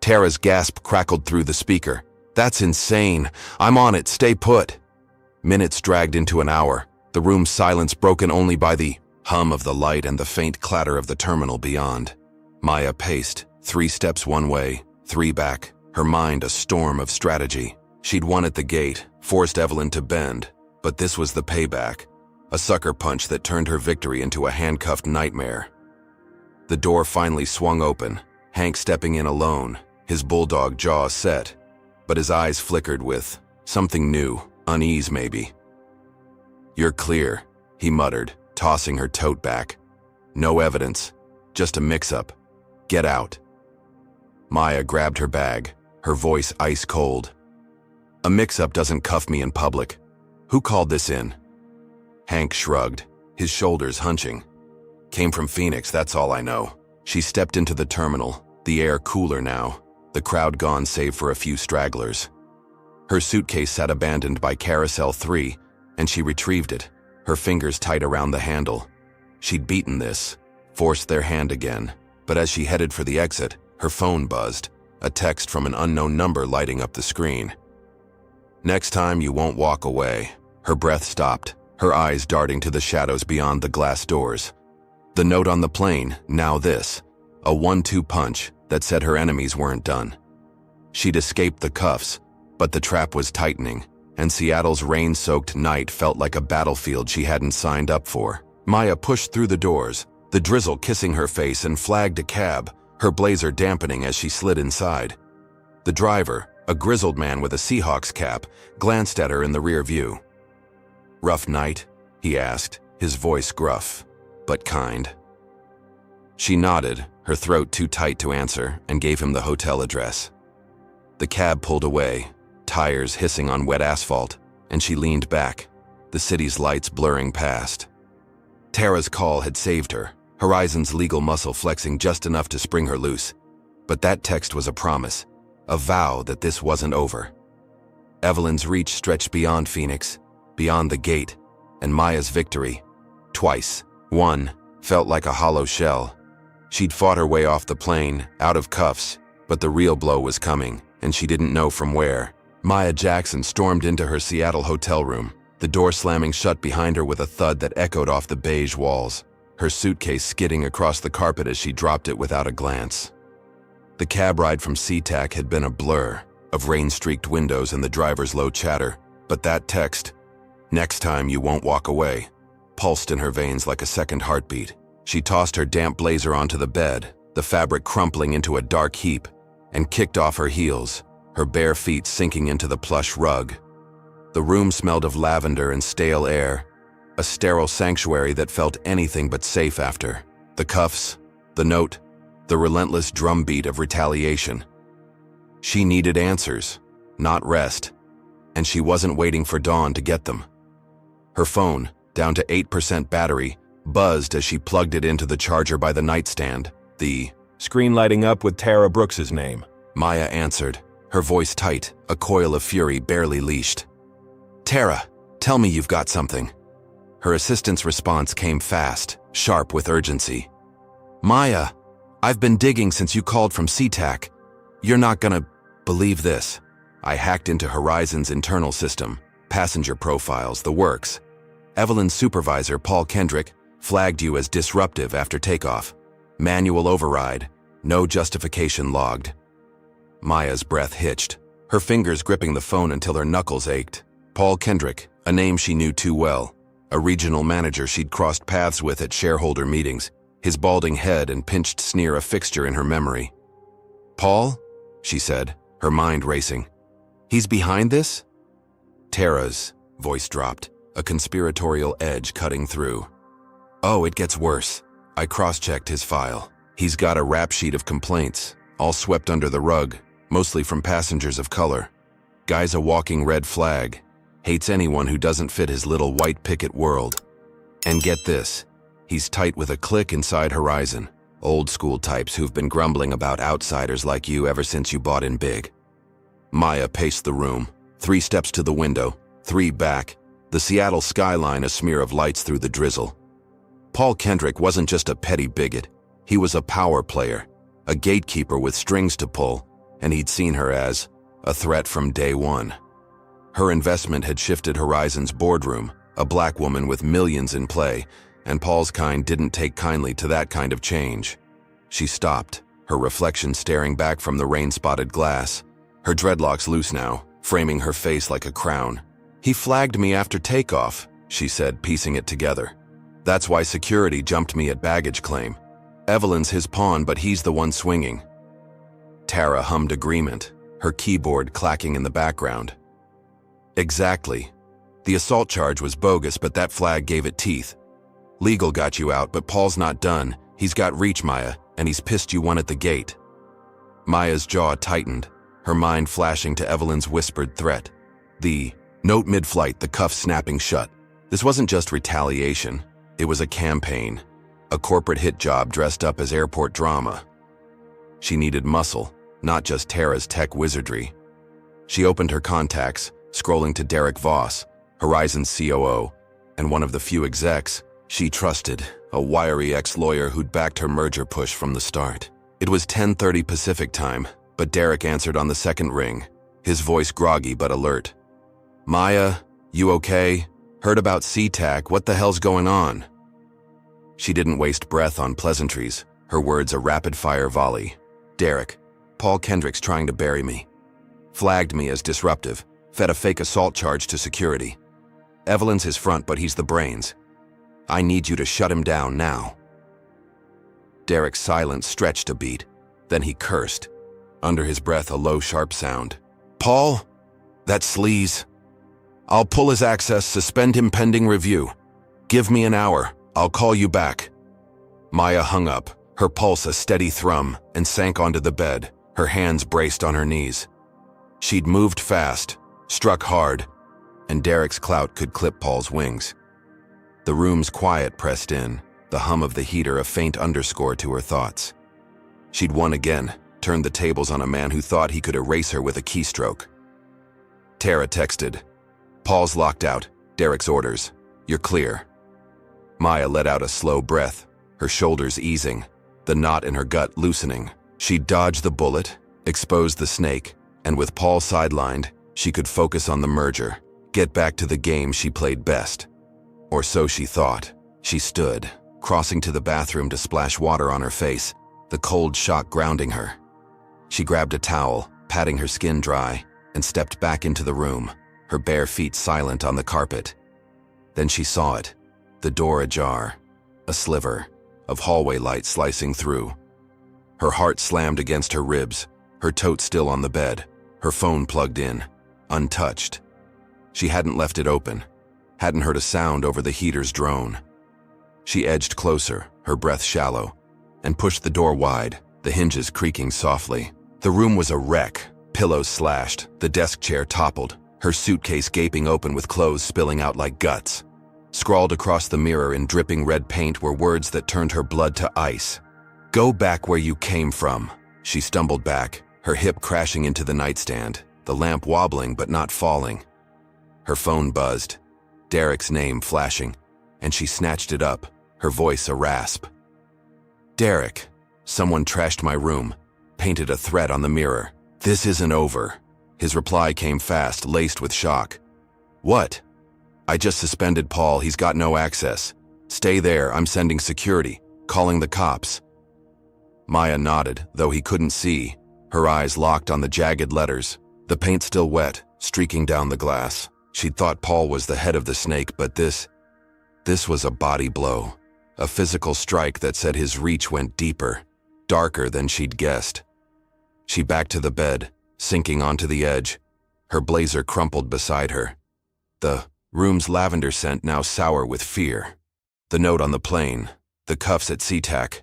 Tara's gasp crackled through the speaker. "That's insane. I'm on it. Stay put." Minutes dragged into an hour, the room's silence broken only by the hum of the light and the faint clatter of the terminal beyond. Maya paced, 3 steps one way, 3 back, her mind a storm of strategy. She'd won at the gate, forced Evelyn to bend, but this was the payback, a sucker punch that turned her victory into a handcuffed nightmare. The door finally swung open, Hank stepping in alone, his bulldog jaw set, but his eyes flickered with something new, unease maybe. "You're clear," he muttered, tossing her tote back. "No evidence, just a mix-up. Get out." Maya grabbed her bag, her voice ice cold. "A mix-up doesn't cuff me in public. Who called this in?" Hank shrugged, his shoulders hunching. "Came from Phoenix, that's all I know." She stepped into the terminal, the air cooler now, the crowd gone save for a few stragglers. Her suitcase sat abandoned by Carousel 3, and she retrieved it, her fingers tight around the handle. She'd beaten this, forced their hand again, but as she headed for the exit, her phone buzzed, a text from an unknown number lighting up the screen. "Next time you won't walk away." Her breath stopped, her eyes darting to the shadows beyond the glass doors. The note on the plane, now this, a 1-2 punch that said her enemies weren't done. She'd escaped the cuffs, but the trap was tightening, and Seattle's rain-soaked night felt like a battlefield she hadn't signed up for. Maya pushed through the doors, the drizzle kissing her face, and flagged a cab, her blazer dampening as she slid inside. The driver, a grizzled man with a Seahawks cap, glanced at her in the rear view. "Rough night?" he asked, his voice gruff, but kind. She nodded, her throat too tight to answer, and gave him the hotel address. The cab pulled away, tires hissing on wet asphalt, and she leaned back, the city's lights blurring past. Tara's call had saved her, Horizon's legal muscle flexing just enough to spring her loose. But that text was a promise, a vow that this wasn't over. Evelyn's reach stretched beyond Phoenix, beyond the gate, and Maya's victory, twice, one, felt like a hollow shell. She'd fought her way off the plane, out of cuffs, but the real blow was coming, and she didn't know from where. Maya Jackson stormed into her Seattle hotel room, the door slamming shut behind her with a thud that echoed off the beige walls, her suitcase skidding across the carpet as she dropped it without a glance. The cab ride from SeaTac had been a blur of rain-streaked windows and the driver's low chatter, but that text, "Next time you won't walk away," pulsed in her veins like a second heartbeat. She tossed her damp blazer onto the bed, the fabric crumpling into a dark heap, and kicked off her heels, her bare feet sinking into the plush rug. The room smelled of lavender and stale air, a sterile sanctuary that felt anything but safe after. The cuffs, the note, the relentless drumbeat of retaliation. She needed answers, not rest, and she wasn't waiting for dawn to get them. Her phone, down to 8% battery, buzzed as she plugged it into the charger by the nightstand, the screen lighting up with Tara Brooks's name. Maya answered, her voice tight, a coil of fury barely leashed. "Tara, tell me you've got something." Her assistant's response came fast, sharp with urgency. "Maya, I've been digging since you called from SeaTac. You're not gonna believe this. I hacked into Horizon's internal system, passenger profiles, the works. Evelyn's supervisor, Paul Kendrick, flagged you as disruptive after takeoff. Manual override, no justification logged." Maya's breath hitched, her fingers gripping the phone until her knuckles ached. Paul Kendrick, a name she knew too well, a regional manager she'd crossed paths with at shareholder meetings, his balding head and pinched sneer a fixture in her memory. "Paul?" she said, her mind racing. "He's behind this?" Tara's voice dropped, a conspiratorial edge cutting through. "Oh, it gets worse. I cross-checked his file. He's got a rap sheet of complaints, all swept under the rug, mostly from passengers of color. Guy's a walking red flag. Hates anyone who doesn't fit his little white picket world. And get this, he's tight with a clique inside Horizon. Old school types who've been grumbling about outsiders like you ever since you bought in big. Maya paced the room, 3 steps to the window, 3 back, the Seattle skyline a smear of lights through the drizzle. Paul Kendrick wasn't just a petty bigot, he was a power player, a gatekeeper with strings to pull, and he'd seen her as a threat from day one. Her investment had shifted Horizon's boardroom, a black woman with millions in play, and Paul's kind didn't take kindly to that kind of change. She stopped, her reflection staring back from the rain-spotted glass, her dreadlocks loose now, framing her face like a crown. "He flagged me after takeoff," she said, piecing it together. "That's why security jumped me at baggage claim. Evelyn's his pawn, but he's the one swinging." Tara hummed agreement, her keyboard clacking in the background. "Exactly. The assault charge was bogus, but that flag gave it teeth. Legal got you out, but Paul's not done. He's got reach, Maya, and he's pissed you one at the gate." Maya's jaw tightened, her mind flashing to Evelyn's whispered threat. The note mid-flight, the cuff snapping shut. This wasn't just retaliation. It was a campaign, a corporate hit job dressed up as airport drama. She needed muscle, not just Tara's tech wizardry. She opened her contacts, scrolling to Derek Voss, Horizon's COO, and one of the few execs she trusted, a wiry ex-lawyer who'd backed her merger push from the start. It was 10:30 Pacific time, but Derek answered on the second ring, his voice groggy but alert. "Maya, you okay? Heard about SeaTac, what the hell's going on?" She didn't waste breath on pleasantries, her words a rapid-fire volley. "Derek, Paul Kendrick's trying to bury me. Flagged me as disruptive, fed a fake assault charge to security. Evelyn's his front, but he's the brains. I need you to shut him down now." Derek's silence stretched a beat, then he cursed. Under his breath, a low, sharp sound. "Paul? That sleaze. I'll pull his access, suspend him pending review. Give me an hour, I'll call you back." Maya hung up, her pulse a steady thrum, and sank onto the bed, her hands braced on her knees. She'd moved fast, struck hard, and Derek's clout could clip Paul's wings. The room's quiet pressed in, the hum of the heater a faint underscore to her thoughts. She'd won again, turned the tables on a man who thought he could erase her with a keystroke. Tara texted, "Paul's locked out. Derek's orders. You're clear." Maya let out a slow breath, her shoulders easing, the knot in her gut loosening. She'd dodged the bullet, exposed the snake, and with Paul sidelined, she could focus on the merger, get back to the game she played best. Or so she thought. She stood, crossing to the bathroom to splash water on her face, the cold shock grounding her. She grabbed a towel, patting her skin dry, and stepped back into the room, her bare feet silent on the carpet. Then she saw it, the door ajar, a sliver of hallway light slicing through. Her heart slammed against her ribs, her tote still on the bed, her phone plugged in, untouched. She hadn't left it open, hadn't heard a sound over the heater's drone. She edged closer, her breath shallow, and pushed the door wide, the hinges creaking softly. The room was a wreck, pillows slashed, the desk chair toppled, her suitcase gaping open with clothes spilling out like guts. Scrawled across the mirror in dripping red paint were words that turned her blood to ice. "Go back where you came from." She stumbled back, her hip crashing into the nightstand, the lamp wobbling but not falling. Her phone buzzed, Derek's name flashing, and she snatched it up, her voice a rasp. "Derek, someone trashed my room, painted a threat on the mirror. This isn't over." His reply came fast, laced with shock. "What?" "I just suspended Paul, he's got no access. Stay there, I'm sending security, calling the cops." Maya nodded, though he couldn't see, her eyes locked on the jagged letters, the paint still wet, streaking down the glass. She'd thought Paul was the head of the snake, but this was a body blow, a physical strike that said his reach went deeper, darker than she'd guessed. She backed to the bed, sinking onto the edge, her blazer crumpled beside her. The room's lavender scent now sour with fear. The note on the plane, the cuffs at SeaTac.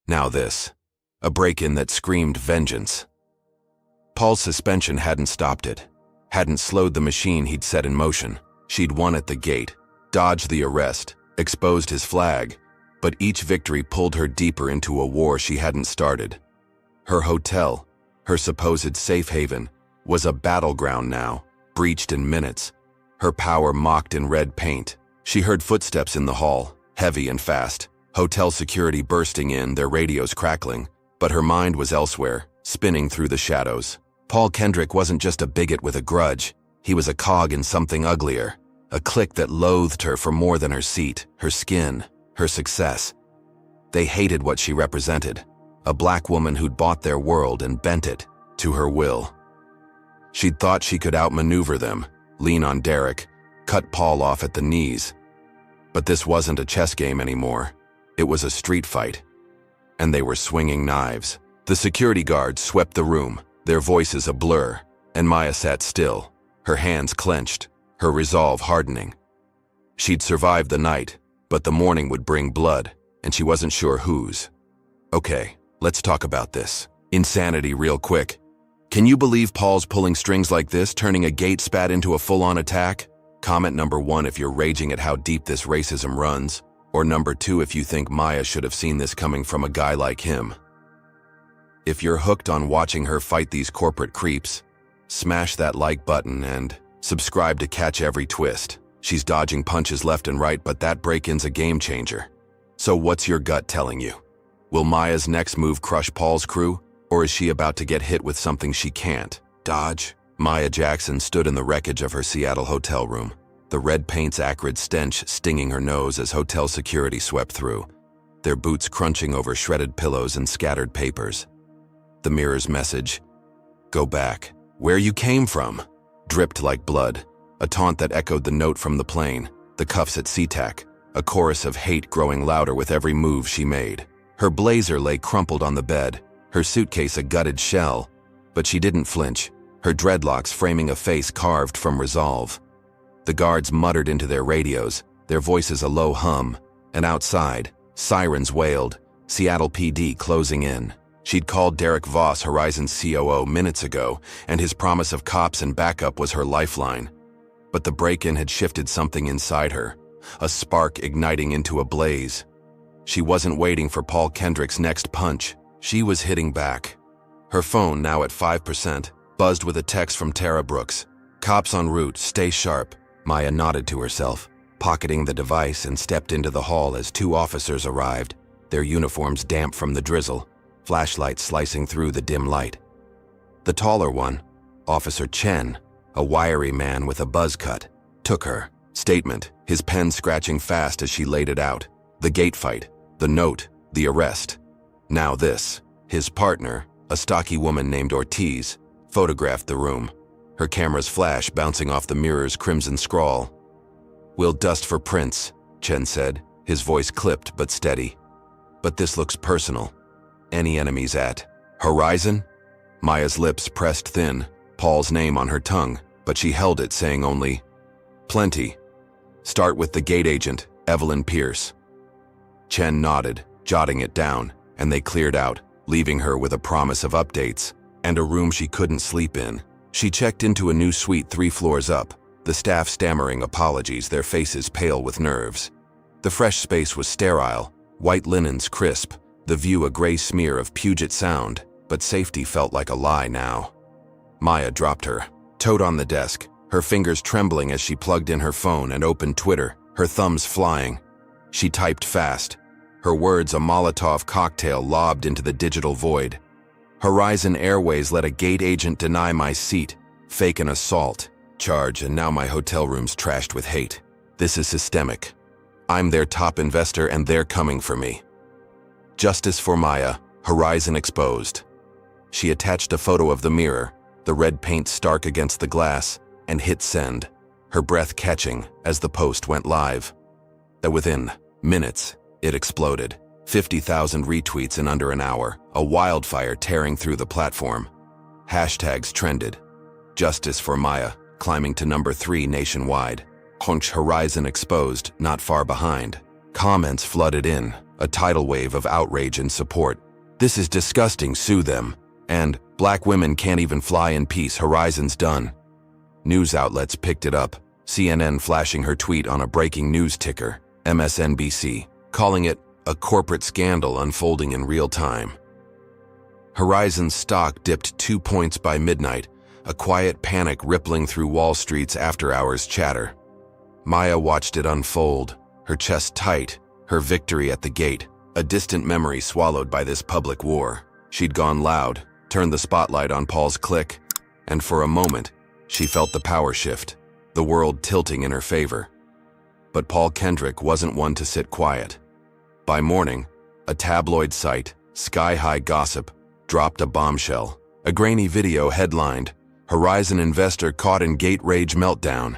Now this, a break-in that screamed vengeance. Paul's suspension hadn't stopped it, hadn't slowed the machine he'd set in motion. She'd won at the gate, dodged the arrest, exposed his flag, but each victory pulled her deeper into a war she hadn't started. Her hotel, her supposed safe haven, was a battleground now, breached in minutes, her power mocked in red paint. She heard footsteps in the hall, heavy and fast, hotel security bursting in, their radios crackling, but her mind was elsewhere, spinning through the shadows. Paul Kendrick wasn't just a bigot with a grudge, he was a cog in something uglier, a clique that loathed her for more than her seat, her skin, her success. They hated what she represented, a black woman who'd bought their world and bent it to her will. She'd thought she could outmaneuver them, lean on Derek, cut Paul off at the knees. But this wasn't a chess game anymore. It was a street fight. And they were swinging knives. The security guards swept the room, their voices a blur, and Maya sat still, her hands clenched, her resolve hardening. She'd survived the night, but the morning would bring blood, and she wasn't sure whose. Okay, let's talk about this. Insanity real quick. Can you believe Paul's pulling strings like this, turning a gate spat into a full-on attack? Comment number 1 if you're raging at how deep this racism runs, or number 2 if you think Maya should have seen this coming from a guy like him. If you're hooked on watching her fight these corporate creeps, smash that like button and subscribe to catch every twist. She's dodging punches left and right, but that break-in's a game changer. So what's your gut telling you? Will Maya's next move crush Paul's crew, or is she about to get hit with something she can't dodge? Maya Jackson stood in the wreckage of her Seattle hotel room, the red paint's acrid stench stinging her nose as hotel security swept through, their boots crunching over shredded pillows and scattered papers. The mirror's message, "Go back. Where you came from," dripped like blood, a taunt that echoed the note from the plane, the cuffs at SeaTac, a chorus of hate growing louder with every move she made. Her blazer lay crumpled on the bed, her suitcase a gutted shell, but she didn't flinch, her dreadlocks framing a face carved from resolve. The guards muttered into their radios, their voices a low hum, and outside, sirens wailed, Seattle PD closing in. She'd called Derek Voss, Horizon's COO, minutes ago, and his promise of cops and backup was her lifeline. But the break-in had shifted something inside her, a spark igniting into a blaze. She wasn't waiting for Paul Kendrick's next punch. She was hitting back. Her phone, now at 5%, buzzed with a text from Tara Brooks. "Cops en route, stay sharp." Maya nodded to herself, pocketing the device, and stepped into the hall as 2 officers arrived, their uniforms damp from the drizzle, flashlights slicing through the dim light. The taller one, Officer Chen, a wiry man with a buzz cut, took her statement, his pen scratching fast as she laid it out. The gate fight, the note, the arrest. Now this. His partner, a stocky woman named Ortiz, photographed the room, her camera's flash bouncing off the mirror's crimson scrawl. "We'll dust for prints," Chen said, his voice clipped but steady. "But this looks personal. Any enemies at Horizon?" Maya's lips pressed thin, Paul's name on her tongue, but she held it, saying only, "Plenty. Start with the gate agent, Evelyn Pierce." Chen nodded, jotting it down, and they cleared out, leaving her with a promise of updates and a room she couldn't sleep in. She checked into a new suite 3 floors up, the staff stammering apologies, their faces pale with nerves. The fresh space was sterile, white linens crisp, the view a gray smear of Puget Sound, but safety felt like a lie now. Maya dropped her tote on the desk, her fingers trembling as she plugged in her phone and opened Twitter, her thumbs flying. She typed fast, her words a Molotov cocktail lobbed into the digital void. "Horizon Airways let a gate agent deny my seat, fake an assault charge, and now my hotel room's trashed with hate. This is systemic. I'm their top investor and they're coming for me. Justice for Maya, Horizon exposed." She attached a photo of the mirror, the red paint stark against the glass, and hit send, her breath catching as the post went live. Within minutes, it exploded. 50,000 retweets in under an hour, a wildfire tearing through the platform. Hashtags trended. Justice for Maya, climbing to number 3 nationwide. Horizon exposed, not far behind. Comments flooded in, a tidal wave of outrage and support. "This is disgusting, sue them." And "Black women can't even fly in peace, Horizon's done." News outlets picked it up, CNN flashing her tweet on a breaking news ticker, MSNBC, calling it a corporate scandal unfolding in real time. Horizon's stock dipped 2 points by midnight, a quiet panic rippling through Wall Street's after-hours chatter. Maya watched it unfold, her chest tight, her victory at the gate, a distant memory swallowed by this public war. She'd gone loud, turned the spotlight on Paul's clique, and for a moment, she felt the power shift, the world tilting in her favor. But Paul Kendrick wasn't one to sit quiet. By morning, a tabloid site, Sky High Gossip, dropped a bombshell. A grainy video headlined, "Horizon Investor Caught in Gate Rage Meltdown."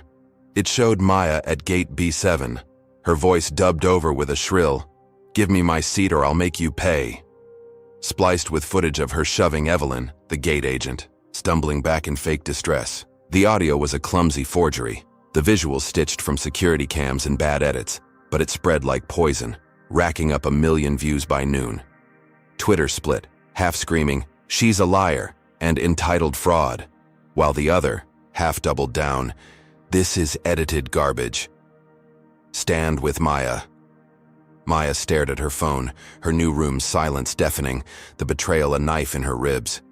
It showed Maya at Gate B7, her voice dubbed over with a shrill, "Give me my seat or I'll make you pay," spliced with footage of her shoving Evelyn, the gate agent, stumbling back in fake distress. The audio was a clumsy forgery, the visuals stitched from security cams and bad edits, but it spread like poison, racking up 1 million views by noon. Twitter split, half screaming, "She's a liar," and "entitled fraud," while the other, half doubled down, "This is edited garbage. Stand with Maya." Maya stared at her phone, her new room's silence deafening, the betrayal a knife in her ribs.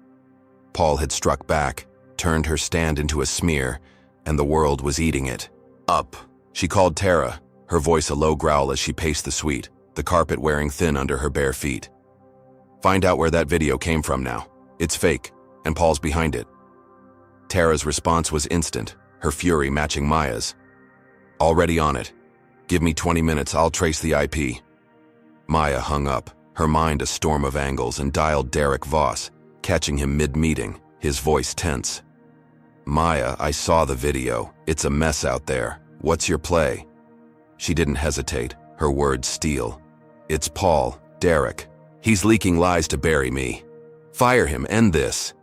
Paul had struck back, turned her stand into a smear, and the world was eating it. "Up," she called Tara, her voice a low growl as she paced the suite, the carpet wearing thin under her bare feet. "Find out where that video came from now. It's fake, and Paul's behind it." Tara's response was instant, her fury matching Maya's. "Already on it. Give me 20 minutes, I'll trace the IP." Maya hung up, her mind a storm of angles, and dialed Derek Voss, catching him mid-meeting, his voice tense. "Maya, I saw the video. It's a mess out there. What's your play?" She didn't hesitate, her words steel. "It's Paul, Derek. He's leaking lies to bury me. Fire him, end this."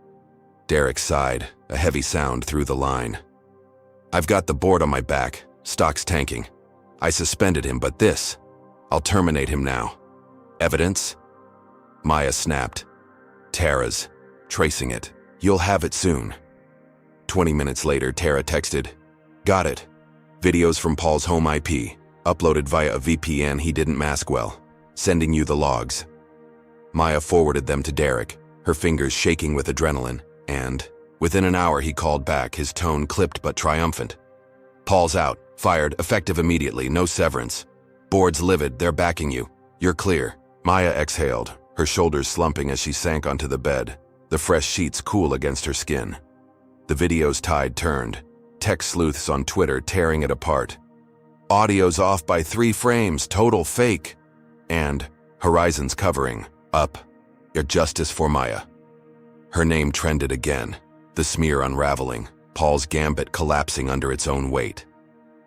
Derek sighed, a heavy sound through the line. "I've got the board on my back, stock's tanking. I suspended him, but this, I'll terminate him now." "Evidence?" Maya snapped. "Tara's. Tracing it. You'll have it soon." 20 minutes later, Tara texted, "Got it. Videos from Paul's home IP, uploaded via a VPN he didn't mask well. Sending you the logs." Maya forwarded them to Derek, her fingers shaking with adrenaline, and within an hour he called back, his tone clipped but triumphant. "Paul's out. Fired, effective immediately, no severance. Board's livid, they're backing you. You're clear." Maya exhaled, her shoulders slumping as she sank onto the bed, the fresh sheets cool against her skin. The video's tide turned, tech sleuths on Twitter tearing it apart. "Audio's off by 3 frames, total fake." And Horizon's covering, up, "Your justice for Maya." Her name trended again, the smear unraveling, Paul's gambit collapsing under its own weight.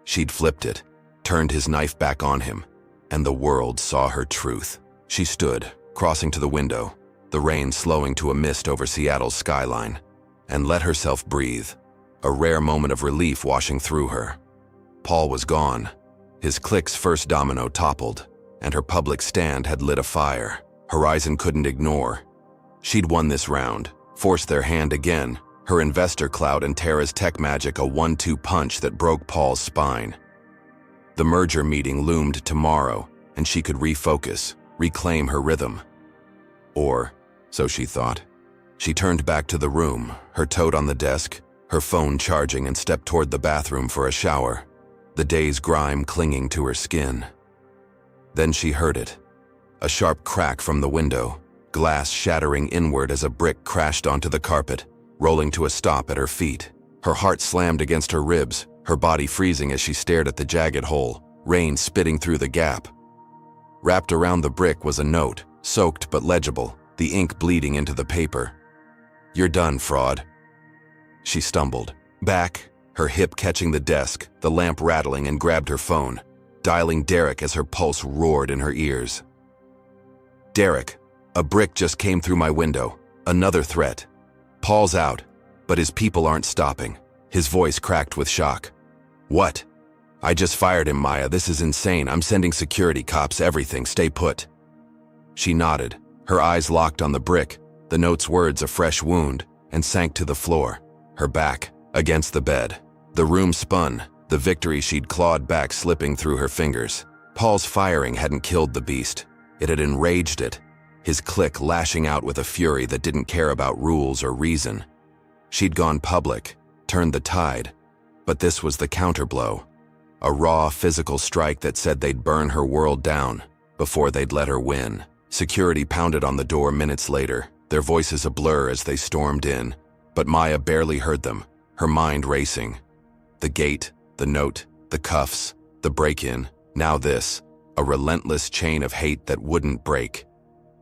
She'd flipped it, turned his knife back on him, and the world saw her truth. She stood, crossing to the window, the rain slowing to a mist over Seattle's skyline, and let herself breathe, a rare moment of relief washing through her. Paul was gone. His clique's first domino toppled, and her public stand had lit a fire Horizon couldn't ignore. She'd won this round, forced their hand again, her investor clout and Tara's tech magic a 1-2 punch that broke Paul's spine. The merger meeting loomed tomorrow, and she could refocus, reclaim her rhythm. Or, so she thought. She turned back to the room, her tote on the desk, her phone charging, and stepped toward the bathroom for a shower, the day's grime clinging to her skin. Then she heard it. A sharp crack from the window, glass shattering inward as a brick crashed onto the carpet, rolling to a stop at her feet. Her heart slammed against her ribs, her body freezing as she stared at the jagged hole, rain spitting through the gap. Wrapped around the brick was a note, soaked but legible, the ink bleeding into the paper. "You're done, fraud." She stumbled back, her hip catching the desk, the lamp rattling, and grabbed her phone, dialing Derek as her pulse roared in her ears. "Derek, a brick just came through my window. Another threat. Paul's out, but his people aren't stopping." His voice cracked with shock. "What?" "I just fired him, Maya. This is insane. I'm sending security cops, everything. Stay put." She nodded, her eyes locked on the brick, the note's words a fresh wound, and sank to the floor, her back against the bed. The room spun, the victory she'd clawed back slipping through her fingers. Paul's firing hadn't killed the beast. It had enraged it, his click lashing out with a fury that didn't care about rules or reason. She'd gone public, turned the tide, but this was the counterblow. A raw, physical strike that said they'd burn her world down before they'd let her win. Security pounded on the door minutes later, their voices a blur as they stormed in, but Maya barely heard them, her mind racing. The gate, the note, the cuffs, the break-in, now this, a relentless chain of hate that wouldn't break.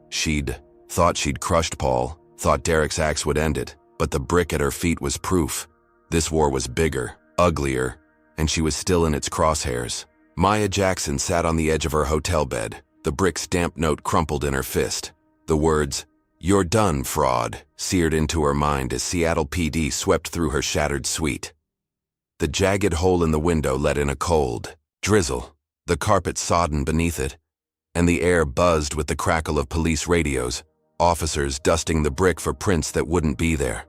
She'd thought she'd crushed Paul, thought Derek's axe would end it, but the brick at her feet was proof. This war was bigger, uglier, and she was still in its crosshairs. Maya Jackson sat on the edge of her hotel bed, the brick's damp note crumpled in her fist. The words, "You're done, fraud," seared into her mind as Seattle PD swept through her shattered suite. The jagged hole in the window let in a cold drizzle, the carpet sodden beneath it, and the air buzzed with the crackle of police radios, officers dusting the brick for prints that wouldn't be there.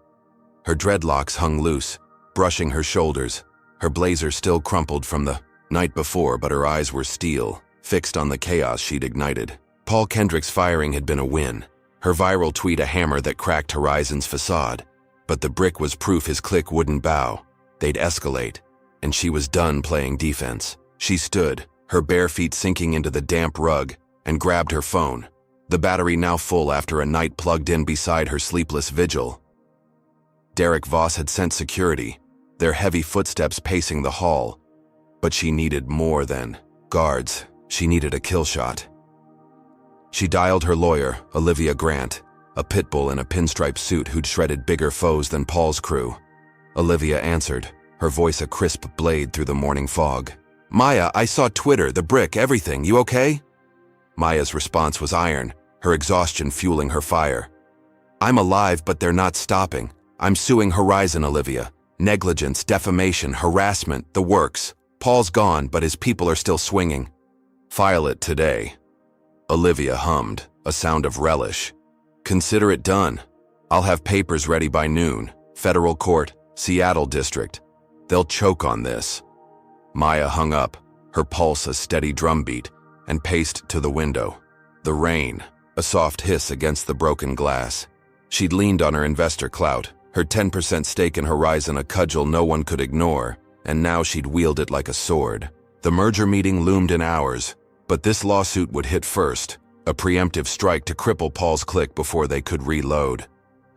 Her dreadlocks hung loose, brushing her shoulders, her blazer still crumpled from the night before, but her eyes were steel, fixed on the chaos she'd ignited. Paul Kendrick's firing had been a win, her viral tweet a hammer that cracked Horizon's facade, but the brick was proof his clique wouldn't bow. They'd escalate, and she was done playing defense. She stood, her bare feet sinking into the damp rug, and grabbed her phone, the battery now full after a night plugged in beside her sleepless vigil. Derek Voss had sent security, their heavy footsteps pacing the hall, but she needed more than guards. She needed a kill shot. She dialed her lawyer, Olivia Grant, a pit bull in a pinstripe suit who'd shredded bigger foes than Paul's crew. Olivia answered, her voice a crisp blade through the morning fog. "Maya, I saw Twitter, the brick, everything. You okay?" Maya's response was iron, her exhaustion fueling her fire. "I'm alive, but they're not stopping. I'm suing Horizon, Olivia. Negligence, defamation, harassment, the works. Paul's gone, but his people are still swinging. File it today." Olivia hummed, a sound of relish. "Consider it done. I'll have papers ready by noon. Federal court, Seattle district. They'll choke on this." Maya hung up, her pulse a steady drumbeat, and paced to the window. The rain, a soft hiss against the broken glass. She'd leaned on her investor clout, her 10% stake in Horizon a cudgel no one could ignore, and now she'd wield it like a sword. The merger meeting loomed in hours, but this lawsuit would hit first, a preemptive strike to cripple Paul's clique before they could reload.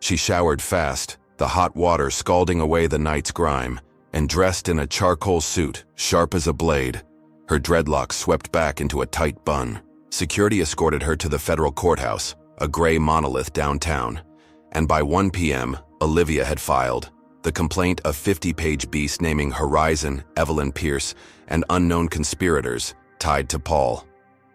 She showered fast, the hot water scalding away the night's grime, and dressed in a charcoal suit, sharp as a blade. Her dreadlocks swept back into a tight bun. Security escorted her to the federal courthouse, a gray monolith downtown, and by 1 p.m., Olivia had filed the complaint, a 50-page beast naming Horizon, Evelyn Pierce, and unknown conspirators tied to Paul.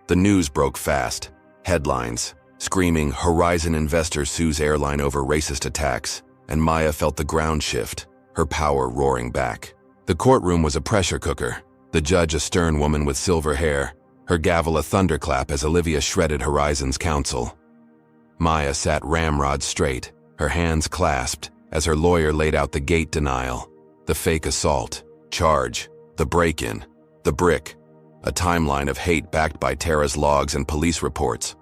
The news broke fast. Headlines, screaming, "Horizon investor sues Airline over racist attacks," and Maya felt the ground shift, her power roaring back. The courtroom was a pressure cooker, the judge a stern woman with silver hair, her gavel a thunderclap as Olivia shredded Horizon's counsel. Maya sat ramrod straight, her hands clasped, as her lawyer laid out the gate denial, the fake assault, charge, the break-in, the brick, a timeline of hate backed by Tara's logs and police reports.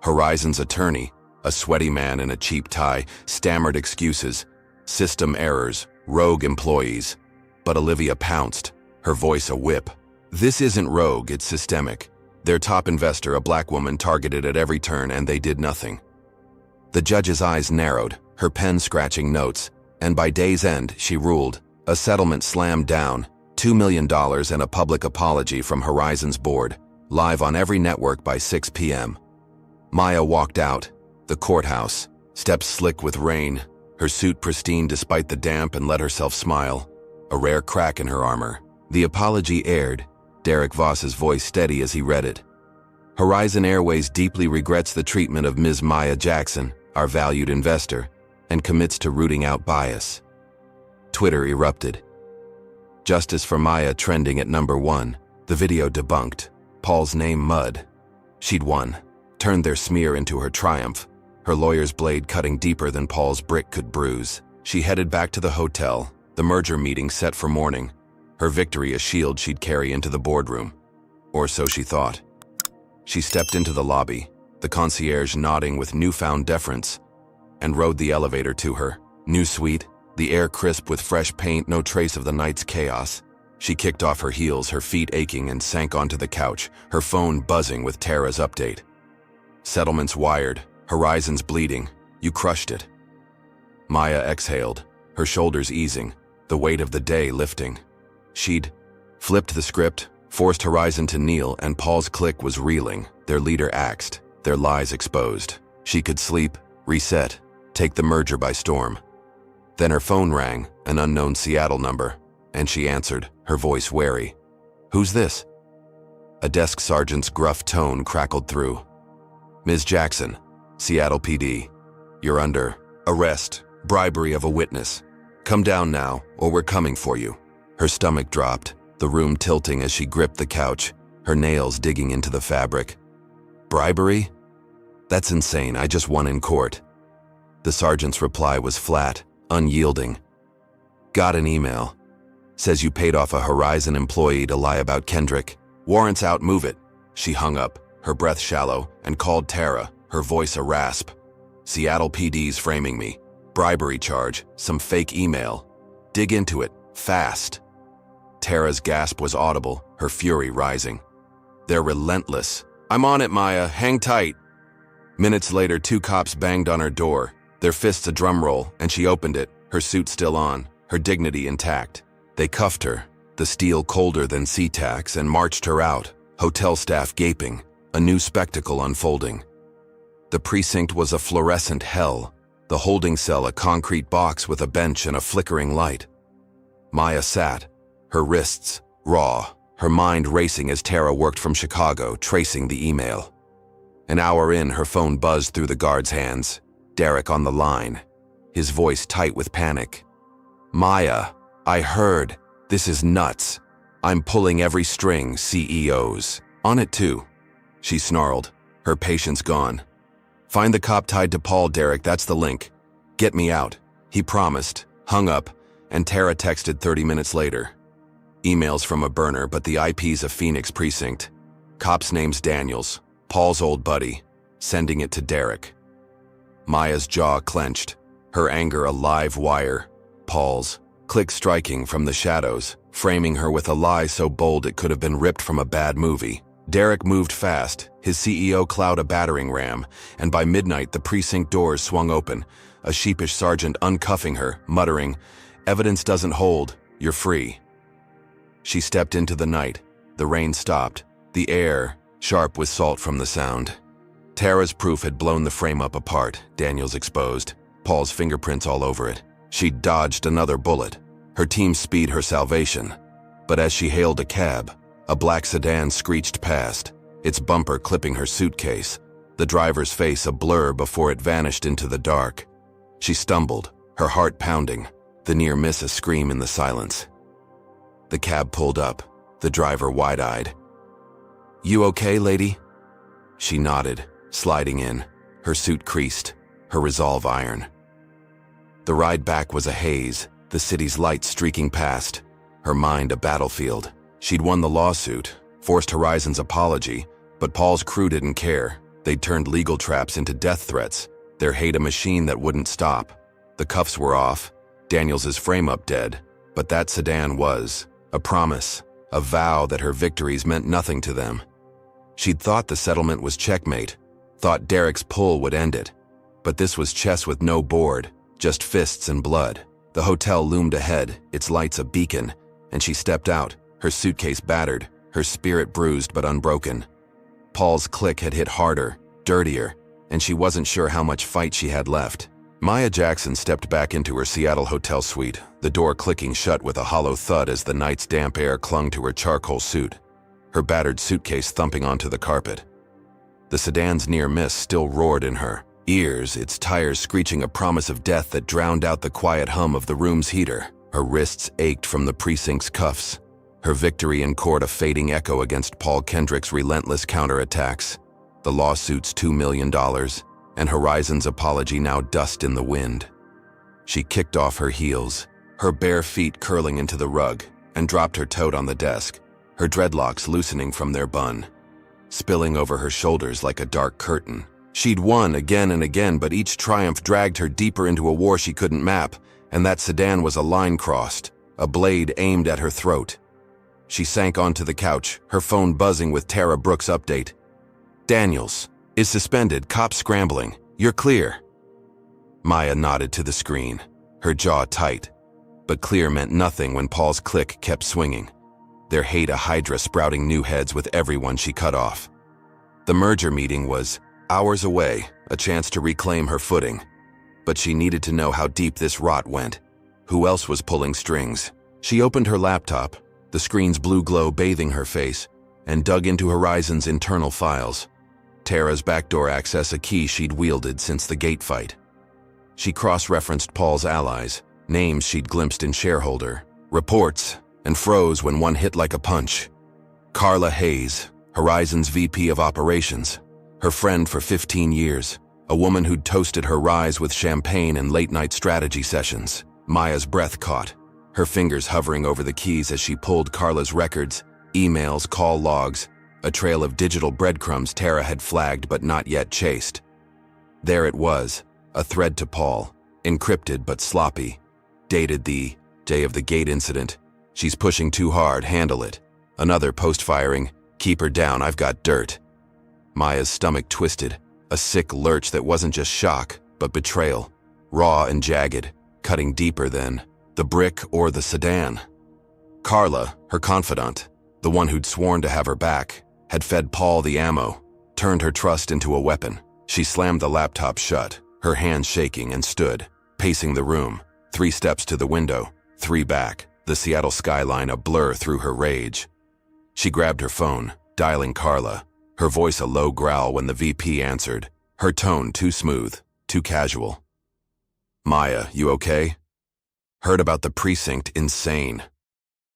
Horizon's attorney, a sweaty man in a cheap tie, stammered excuses, system errors, rogue employees. But Olivia pounced, her voice a whip. "This isn't rogue, it's systemic. Their top investor, a black woman, targeted at every turn, and they did nothing." The judge's eyes narrowed, her pen scratching notes, and by day's end, she ruled, a settlement slammed down, $2 million and a public apology from Horizon's board, live on every network by 6 p.m. Maya walked out, the courthouse, steps slick with rain, her suit pristine despite the damp, and let herself smile, a rare crack in her armor. The apology aired, Derek Voss's voice steady as he read it. "Horizon Airways deeply regrets the treatment of Ms. Maya Jackson, our valued investor, and commits to rooting out bias." Twitter erupted. Justice for Maya trending at #1, the video debunked, Paul's name mud. She'd won, turned their smear into her triumph, her lawyer's blade cutting deeper than Paul's brick could bruise. She headed back to the hotel, the merger meeting set for morning, her victory a shield she'd carry into the boardroom. Or so she thought. She stepped into the lobby, the concierge nodding with newfound deference, and rode the elevator to her. New suite, the air crisp with fresh paint, no trace of the night's chaos. She kicked off her heels, her feet aching, and sank onto the couch, her phone buzzing with Tara's update. Settlements wired, horizons bleeding. You crushed it. Maya exhaled, her shoulders easing, the weight of the day lifting. She'd flipped the script, forced Horizon to kneel, and Paul's clique was reeling, their leader axed, their lies exposed. She could sleep, reset, take the merger by storm. Then her phone rang, an unknown Seattle number, and she answered, her voice wary. "Who's this?" A desk sergeant's gruff tone crackled through. "Ms. Jackson, Seattle PD. You're under arrest, bribery of a witness. Come down now, or we're coming for you." Her stomach dropped, the room tilting as she gripped the couch, her nails digging into the fabric. "Bribery? That's insane, I just won in court." The sergeant's reply was flat, unyielding. "Got an email. Says you paid off a Horizon employee to lie about Kendrick. Warrants out, move it." She hung up, her breath shallow, and called Tara, her voice a rasp. "Seattle PD's framing me. Bribery charge, some fake email. Dig into it, fast." Tara's gasp was audible, her fury rising. "They're relentless. I'm on it, Maya, hang tight." Minutes later, 2 cops banged on her door, their fists a drum roll, and she opened it, her suit still on, her dignity intact. They cuffed her, the steel colder than SeaTac, and marched her out, hotel staff gaping, a new spectacle unfolding. The precinct was a fluorescent hell, the holding cell a concrete box with a bench and a flickering light. Maya sat, her wrists raw, her mind racing as Tara worked from Chicago, tracing the email. An hour in, her phone buzzed through the guard's hands. Derek on the line, his voice tight with panic. "Maya, I heard. This is nuts. I'm pulling every string, CEOs. On it too." She snarled, her patience gone. "Find the cop tied to Paul, Derek, that's the link. Get me out." He promised, hung up, and Tara texted 30 minutes later. Emails from a burner, but the IP's a Phoenix precinct. Cop's name's Daniels, Paul's old buddy, sending it to Derek. Maya's jaw clenched, her anger a live wire. Paul's, click striking from the shadows, framing her with a lie so bold it could have been ripped from a bad movie. Derek moved fast, his CEO cloud a battering ram, and by midnight the precinct doors swung open, a sheepish sergeant uncuffing her, muttering, "Evidence doesn't hold, you're free." She stepped into the night. The rain stopped, the air sharp with salt from the sound. Tara's proof had blown the frame up apart, Daniels exposed, Paul's fingerprints all over it. She'd dodged another bullet, her team's speed her salvation. But as she hailed a cab, a black sedan screeched past, its bumper clipping her suitcase, the driver's face a blur before it vanished into the dark. She stumbled, her heart pounding, the near miss a scream in the silence. The cab pulled up, the driver wide-eyed. "You okay, lady?" She nodded, sliding in, her suit creased, her resolve iron. The ride back was a haze, the city's lights streaking past, her mind a battlefield. She'd won the lawsuit, forced Horizon's apology, but Paul's crew didn't care. They'd turned legal traps into death threats, their hate a machine that wouldn't stop. The cuffs were off, Daniels's frame-up dead, but that sedan was a promise, a vow that her victories meant nothing to them. She'd thought the settlement was checkmate, thought Derek's pull would end it. But this was chess with no board, just fists and blood. The hotel loomed ahead, its lights a beacon, and she stepped out, her suitcase battered, her spirit bruised but unbroken. Paul's click had hit harder, dirtier, and she wasn't sure how much fight she had left. Maya Jackson stepped back into her Seattle hotel suite, the door clicking shut with a hollow thud as the night's damp air clung to her charcoal suit, her battered suitcase thumping onto the carpet. The sedan's near miss still roared in her ears, its tires screeching a promise of death that drowned out the quiet hum of the room's heater. Her wrists ached from the precinct's cuffs, her victory in court a fading echo against Paul Kendrick's relentless counterattacks, the lawsuit's $2 million, and Horizon's apology now dust in the wind. She kicked off her heels, her bare feet curling into the rug, and dropped her tote on the desk, her dreadlocks loosening from their bun, spilling over her shoulders like a dark curtain. She'd won again and again, but each triumph dragged her deeper into a war she couldn't map, and that sedan was a line crossed, a blade aimed at her throat. She sank onto the couch, her phone buzzing with Tara Brooks' update. "Daniels is suspended, cops scrambling. You're clear." Maya nodded to the screen, her jaw tight. But clear meant nothing when Paul's click kept swinging, their hate a hydra sprouting new heads with everyone she cut off. The merger meeting was hours away, a chance to reclaim her footing. But she needed to know how deep this rot went. Who else was pulling strings? She opened her laptop, the screen's blue glow bathing her face, and dug into Horizon's internal files. Tara's backdoor access, a key she'd wielded since the gate fight. She cross-referenced Paul's allies, names she'd glimpsed in shareholder reports, and froze when one hit like a punch. Carla Hayes, Horizon's VP of Operations, her friend for 15 years, a woman who'd toasted her rise with champagne and late-night strategy sessions. Maya's breath caught, her fingers hovering over the keys as she pulled Carla's records, emails, call logs, a trail of digital breadcrumbs Tara had flagged but not yet chased. There it was, a thread to Paul, encrypted but sloppy, dated the day of the gate incident. "She's pushing too hard, handle it." Another post-firing, "Keep her down, I've got dirt." Maya's stomach twisted, a sick lurch that wasn't just shock, but betrayal, raw and jagged, cutting deeper than the brick or the sedan. Carla, her confidant, the one who'd sworn to have her back, had fed Paul the ammo, turned her trust into a weapon. She slammed the laptop shut, her hands shaking, and stood, pacing the room, 3 steps to the window, 3 back, the Seattle skyline a blur through her rage. She grabbed her phone, dialing Carla, her voice a low growl when the VP answered, her tone too smooth, too casual. "Maya, you okay?" "Heard about the precinct, insane."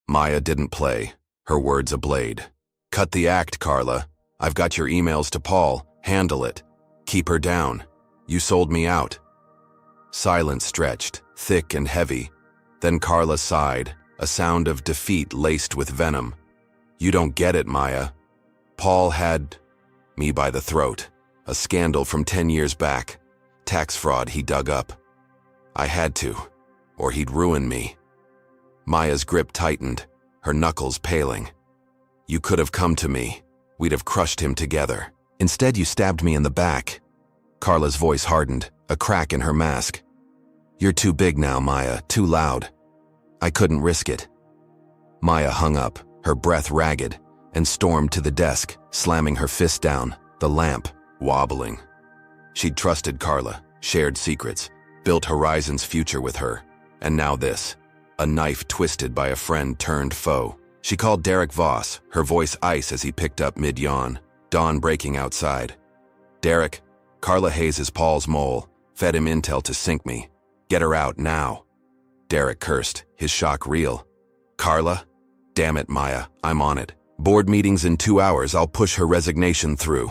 Maya didn't play, her words a blade. "Cut the act, Carla. I've got your emails to Paul, handle it. Keep her down. You sold me out." Silence stretched, thick and heavy. Then Carla sighed, a sound of defeat laced with venom. "You don't get it, Maya. Paul had me by the throat. A scandal from 10 years back. Tax fraud he dug up. I had to, or he'd ruin me." Maya's grip tightened, her knuckles paling. "You could have come to me. We'd have crushed him together. Instead, you stabbed me in the back." Carla's voice hardened, a crack in her mask. "You're too big now, Maya, too loud. I couldn't risk it." Maya hung up, her breath ragged, and stormed to the desk, slamming her fist down, the lamp wobbling. She'd trusted Carla, shared secrets, built Horizon's future with her, and now this, a knife twisted by a friend turned foe. She called Derek Voss, her voice ice as he picked up mid-yawn, dawn breaking outside. "Derek, Carla Hayes is Paul's mole, fed him intel to sink me. Get her out now." Derek cursed, his shock real. "Carla? Damn it, Maya, I'm on it. Board meetings in 2 hours, I'll push her resignation through."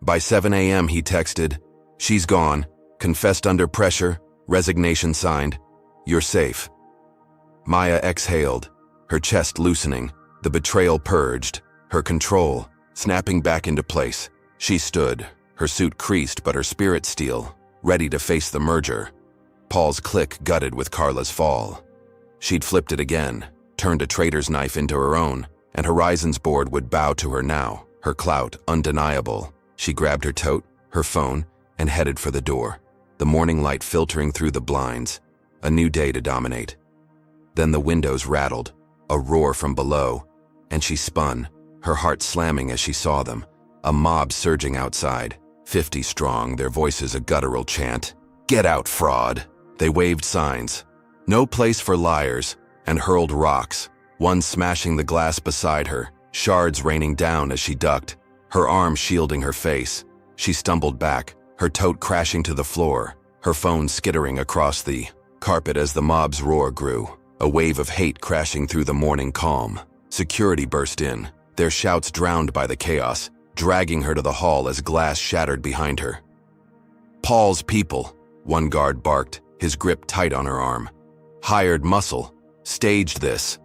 By 7 a.m. he texted, "She's gone, confessed under pressure, resignation signed. You're safe." Maya exhaled, her chest loosening, the betrayal purged, her control snapping back into place. She stood, her suit creased but her spirit steel, ready to face the merger. Paul's click gutted with Carla's fall. She'd flipped it again, turned a traitor's knife into her own, and Horizon's board would bow to her now, her clout undeniable. She grabbed her tote, her phone, and headed for the door, the morning light filtering through the blinds, a new day to dominate. Then the windows rattled, a roar from below, and she spun, her heart slamming as she saw them, a mob surging outside, 50 strong, their voices a guttural chant. "Get out, fraud!" They waved signs, "No place for liars," and hurled rocks, one smashing the glass beside her, shards raining down as she ducked, her arm shielding her face. She stumbled back, her tote crashing to the floor, her phone skittering across the carpet as the mob's roar grew, a wave of hate crashing through the morning calm. Security burst in, their shouts drowned by the chaos, dragging her to the hall as glass shattered behind her. "Paul's people," one guard barked, his grip tight on her arm. Hired muscle. Staged this.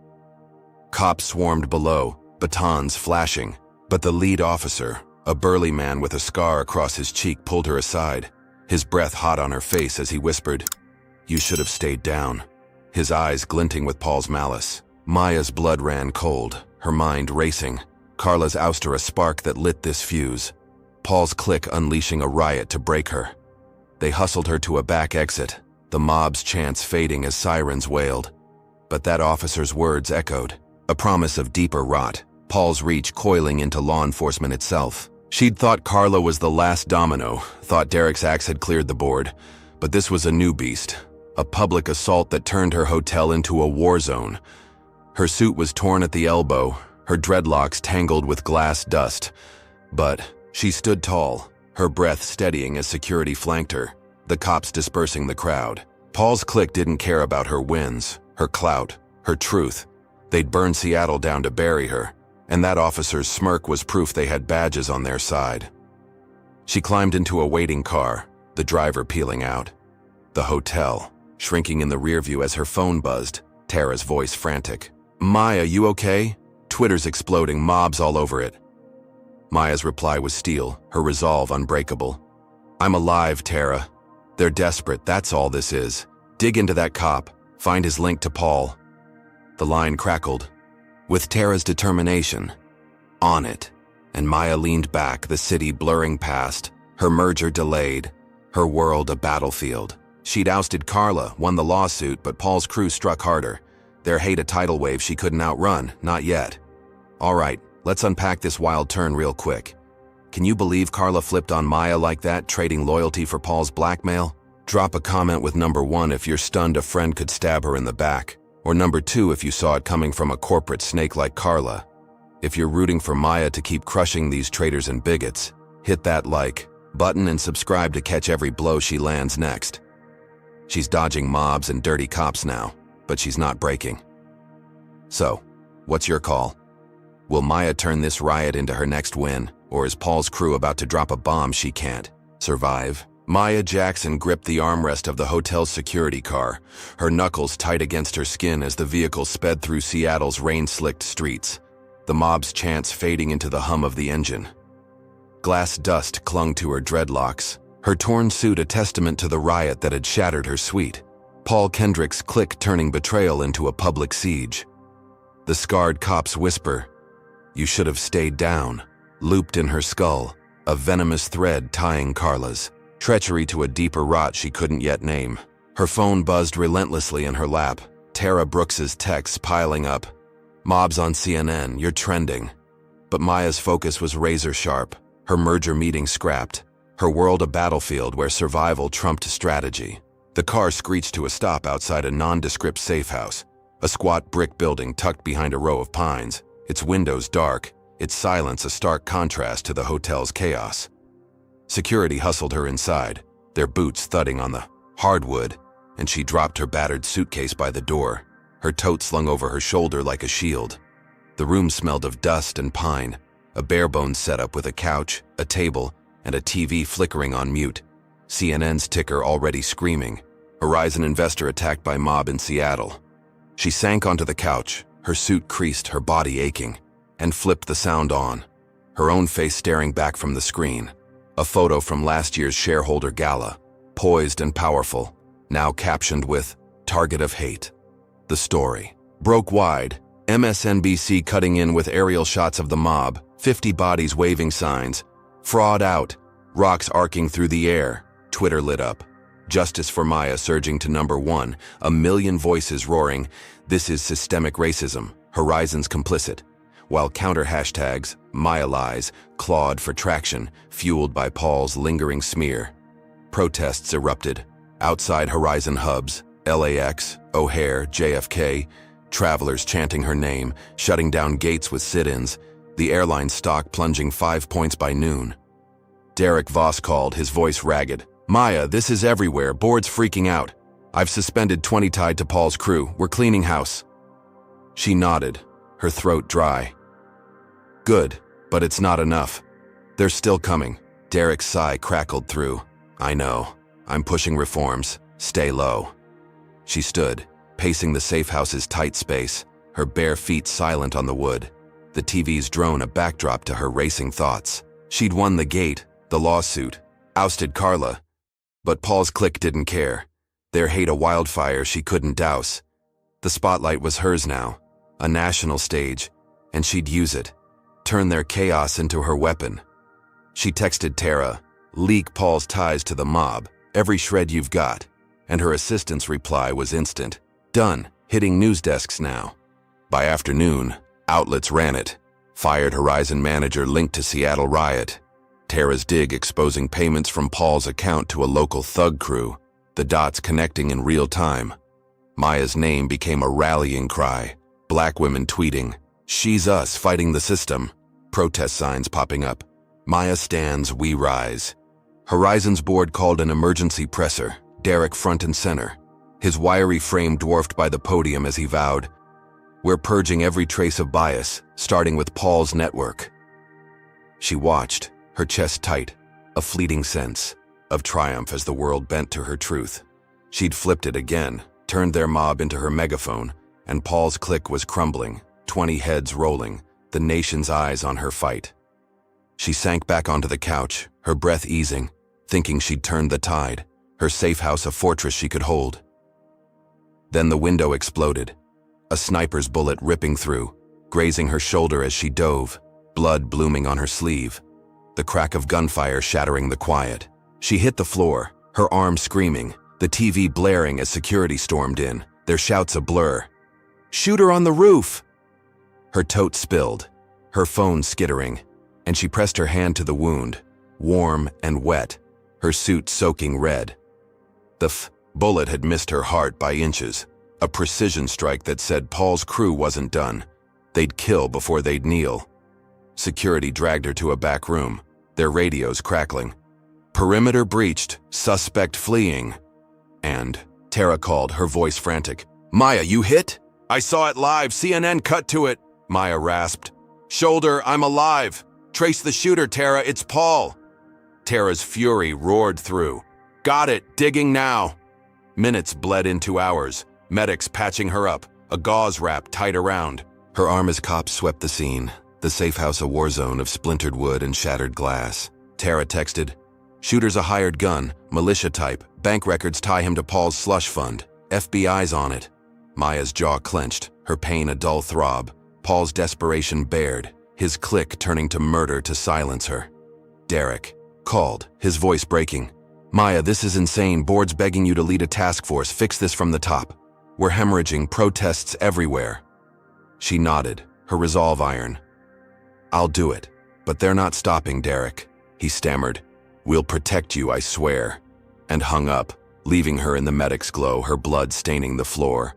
Cops swarmed below, batons flashing, but the lead officer, a burly man with a scar across his cheek, pulled her aside, his breath hot on her face as he whispered, "You should have stayed down," his eyes glinting with Paul's malice. Maya's blood ran cold, her mind racing. Carla's ouster a spark that lit this fuse. Paul's click unleashing a riot to break her. They hustled her to a back exit, the mob's chants fading as sirens wailed. But that officer's words echoed, a promise of deeper rot, Paul's reach coiling into law enforcement itself. She'd thought Carla was the last domino, thought Derek's axe had cleared the board, but this was a new beast, a public assault that turned her hotel into a war zone. Her suit was torn at the elbow, her dreadlocks tangled with glass dust. But she stood tall, her breath steadying as security flanked her, the cops dispersing the crowd. Paul's clique didn't care about her wins, her clout, her truth. They'd burn Seattle down to bury her, and that officer's smirk was proof they had badges on their side. She climbed into a waiting car, the driver peeling out. The hotel, shrinking in the rearview as her phone buzzed, Tara's voice frantic. "Maya, you okay?" Twitter's exploding, mobs all over it. Maya's reply was steel, her resolve unbreakable. "I'm alive, Tara. They're desperate, that's all this is. Dig into that cop, find his link to Paul." The line crackled. With Tara's determination, on it, and Maya leaned back, the city blurring past, her merger delayed, her world a battlefield. She'd ousted Carla, won the lawsuit, but Paul's crew struck harder. Their hate a tidal wave she couldn't outrun, not yet. All right, let's unpack this wild turn real quick. Can you believe Carla flipped on Maya like that, trading loyalty for Paul's blackmail? Drop a comment with number 1 if you're stunned a friend could stab her in the back, or number 2 if you saw it coming from a corporate snake like Carla. If you're rooting for Maya to keep crushing these traitors and bigots, hit that like button and subscribe to catch every blow she lands next. She's dodging mobs and dirty cops now, but she's not breaking. So, what's your call? Will Maya turn this riot into her next win, or is Paul's crew about to drop a bomb she can't survive? Maya Jackson gripped the armrest of the hotel's security car, her knuckles tight against her skin as the vehicle sped through Seattle's rain-slicked streets, the mob's chants fading into the hum of the engine. Glass dust clung to her dreadlocks, her torn suit a testament to the riot that had shattered her suite. Paul Kendrick's clique turning betrayal into a public siege. The scarred cop's whisper, "You should have stayed down," looped in her skull, a venomous thread tying Carla's treachery to a deeper rot she couldn't yet name. Her phone buzzed relentlessly in her lap, Tara Brooks's texts piling up. "Mobs on CNN, you're trending." But Maya's focus was razor sharp, her merger meeting scrapped, her world a battlefield where survival trumped strategy. The car screeched to a stop outside a nondescript safe house, a squat brick building tucked behind a row of pines, its windows dark, its silence a stark contrast to the hotel's chaos. Security hustled her inside, their boots thudding on the hardwood, and she dropped her battered suitcase by the door, her tote slung over her shoulder like a shield. The room smelled of dust and pine, a bare-bones setup with a couch, a table, and a TV flickering on mute. CNN's ticker already screaming, Horizon investor attacked by mob in Seattle. She sank onto the couch, her suit creased, her body aching, and flipped the sound on, her own face staring back from the screen. A photo from last year's shareholder gala, poised and powerful, now captioned with, "Target of Hate." The story broke wide, MSNBC cutting in with aerial shots of the mob, 50 bodies waving signs, "Fraud out," rocks arcing through the air. Twitter lit up. Justice for Maya surging to number 1, a million voices roaring, "This is systemic racism, Horizon's complicit," while counter hashtags, Maya lies, clawed for traction, fueled by Paul's lingering smear. Protests erupted. Outside Horizon hubs, LAX, O'Hare, JFK, travelers chanting her name, shutting down gates with sit-ins, the airline stock plunging 5 points by noon. Derek Voss called, his voice ragged. "Maya, this is everywhere, board's freaking out. I've suspended 20 tied to Paul's crew, we're cleaning house." She nodded, her throat dry. "Good, but it's not enough. They're still coming." Derek's sigh crackled through. "I know. I'm pushing reforms. Stay low." She stood, pacing the safe house's tight space, her bare feet silent on the wood. The TV's drone a backdrop to her racing thoughts. She'd won the gate, the lawsuit, ousted Carla. But Paul's clique didn't care. Their hate a wildfire she couldn't douse. The spotlight was hers now, a national stage, and she'd use it, turn their chaos into her weapon. She texted Tara, "Leak Paul's ties to the mob, every shred you've got," and her assistant's reply was instant. "Done," hitting news desks now. By afternoon, outlets ran it. Fired Horizon manager linked to Seattle riot. Tara's dig exposing payments from Paul's account to a local thug crew, the dots connecting in real time. Maya's name became a rallying cry. Black women tweeting, "She's us fighting the system." Protest signs popping up. Maya stands, we rise. Horizon's board called an emergency presser, Derek front and center, his wiry frame dwarfed by the podium as he vowed, "We're purging every trace of bias, starting with Paul's network." She watched, her chest tight, a fleeting sense of triumph as the world bent to her truth. She'd flipped it again, turned their mob into her megaphone, and Paul's clique was crumbling, 20 heads rolling, the nation's eyes on her fight. She sank back onto the couch, her breath easing, thinking she'd turned the tide, her safe house a fortress she could hold. Then the window exploded, a sniper's bullet ripping through, grazing her shoulder as she dove, blood blooming on her sleeve, the crack of gunfire shattering the quiet. She hit the floor, her arms screaming, the TV blaring as security stormed in, their shouts a blur. "Shoot her on the roof!" Her tote spilled, her phone skittering, and she pressed her hand to the wound, warm and wet, her suit soaking red. The bullet had missed her heart by inches, a precision strike that said Paul's crew wasn't done. They'd kill before they'd kneel. Security dragged her to a back room, their radios crackling. "Perimeter breached, suspect fleeing." And Tara called, her voice frantic. "Maya, you hit? I saw it live, CNN cut to it." Maya rasped. "Shoulder, I'm alive. Trace the shooter, Tara, it's Paul." Tara's fury roared through. "Got it, digging now." Minutes bled into hours, medics patching her up, a gauze wrap tight around. Her arm as cops swept the scene, the safe house a war zone of splintered wood and shattered glass. Tara texted, "Shooter's a hired gun, militia type, bank records tie him to Paul's slush fund, FBI's on it." Maya's jaw clenched, her pain a dull throb, Paul's desperation bared, his clique turning to murder to silence her. Derek called, his voice breaking. "Maya, this is insane. Board's begging you to lead a task force. Fix this from the top. We're hemorrhaging, protests everywhere." She nodded, her resolve iron. "I'll do it, but they're not stopping, Derek," he stammered. "We'll protect you, I swear," and hung up, leaving her in the medic's glow, her blood staining the floor.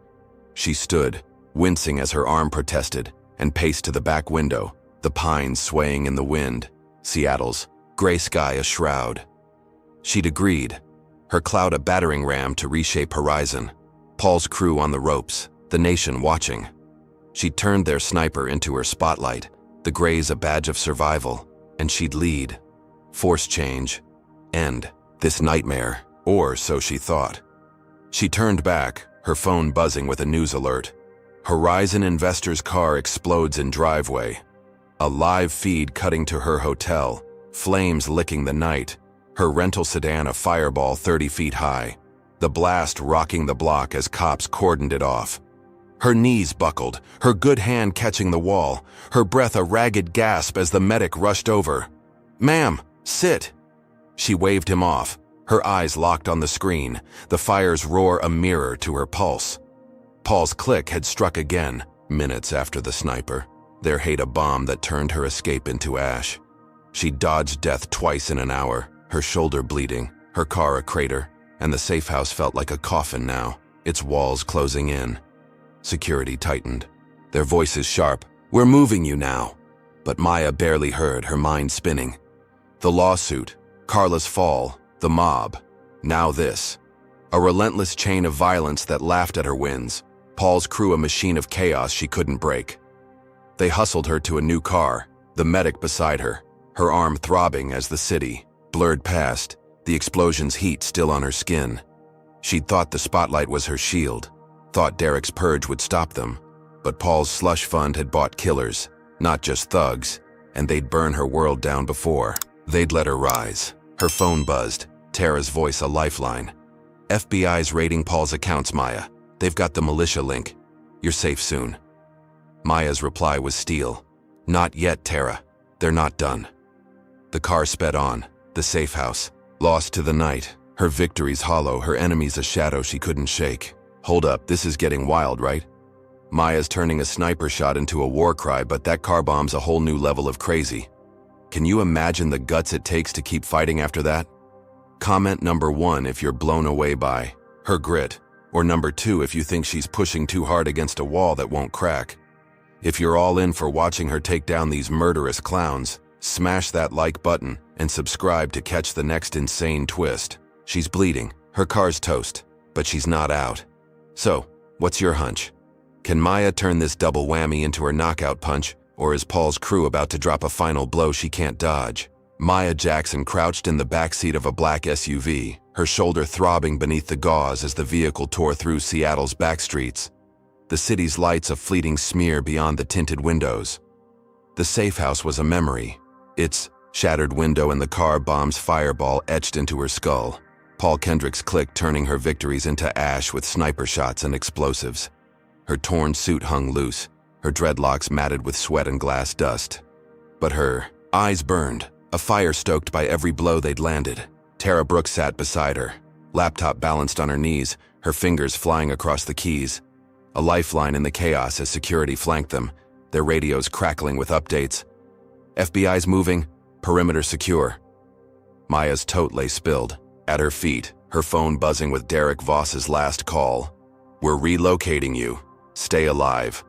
She stood, wincing as her arm protested, and paced to the back window, the pines swaying in the wind, Seattle's gray sky a shroud. She'd agreed, her cloud a battering ram to reshape Horizon, Paul's crew on the ropes, the nation watching. She'd turned their sniper into her spotlight, the grays a badge of survival, and she'd lead. Force change. End this nightmare, or so she thought. She turned back, her phone buzzing with a news alert. Horizon investor's car explodes in driveway. A live feed cutting to her hotel, flames licking the night, her rental sedan a fireball 30 feet high, the blast rocking the block as cops cordoned it off. Her knees buckled, her good hand catching the wall, her breath a ragged gasp as the medic rushed over. "Ma'am, sit." She waved him off, her eyes locked on the screen, the fire's roar a mirror to her pulse. Paul's clique had struck again, minutes after the sniper, their hate a bomb that turned her escape into ash. She dodged death twice in an hour, her shoulder bleeding, her car a crater, and the safe house felt like a coffin now, its walls closing in. Security tightened, their voices sharp. "We're moving you now." But Maya barely heard, her mind spinning. The lawsuit, Carla's fall, the mob, now this. A relentless chain of violence that laughed at her wins, Paul's crew a machine of chaos she couldn't break. They hustled her to a new car, the medic beside her, her arm throbbing as the city blurred past, the explosion's heat still on her skin. She'd thought the spotlight was her shield, thought Derek's purge would stop them. But Paul's slush fund had bought killers, not just thugs, and they'd burn her world down before. They'd let her rise. Her phone buzzed, Tara's voice a lifeline. FBI's raiding Paul's accounts, Maya. They've got the militia link. You're safe soon. Maya's reply was steel. Not yet, Tara. They're not done. The car sped on, the safe house. Lost to the night, her victories hollow, her enemies a shadow she couldn't shake. Hold up, this is getting wild, right? Maya's turning a sniper shot into a war cry, but that car bomb's a whole new level of crazy. Can you imagine the guts it takes to keep fighting after that? Comment number 1 if you're blown away by her grit, or number 2 if you think she's pushing too hard against a wall that won't crack. If you're all in for watching her take down these murderous clowns, smash that like button and subscribe to catch the next insane twist. She's bleeding, her car's toast, but she's not out. So, what's your hunch? Can Maya turn this double whammy into her knockout punch, or is Paul's crew about to drop a final blow she can't dodge? Maya Jackson crouched in the backseat of a black SUV, her shoulder throbbing beneath the gauze as the vehicle tore through Seattle's back streets. The city's lights a fleeting smear beyond the tinted windows. The safe house was a memory, its shattered window and the car bomb's fireball etched into her skull. Paul Kendrick's clique turning her victories into ash with sniper shots and explosives. Her torn suit hung loose, her dreadlocks matted with sweat and glass dust. But her eyes burned, a fire stoked by every blow they'd landed. Tara Brooks sat beside her, laptop balanced on her knees, her fingers flying across the keys. A lifeline in the chaos as security flanked them, their radios crackling with updates. FBI's moving, perimeter secure. Maya's tote lay spilled. At her feet, her phone buzzing with Derek Voss's last call. We're relocating you. Stay alive.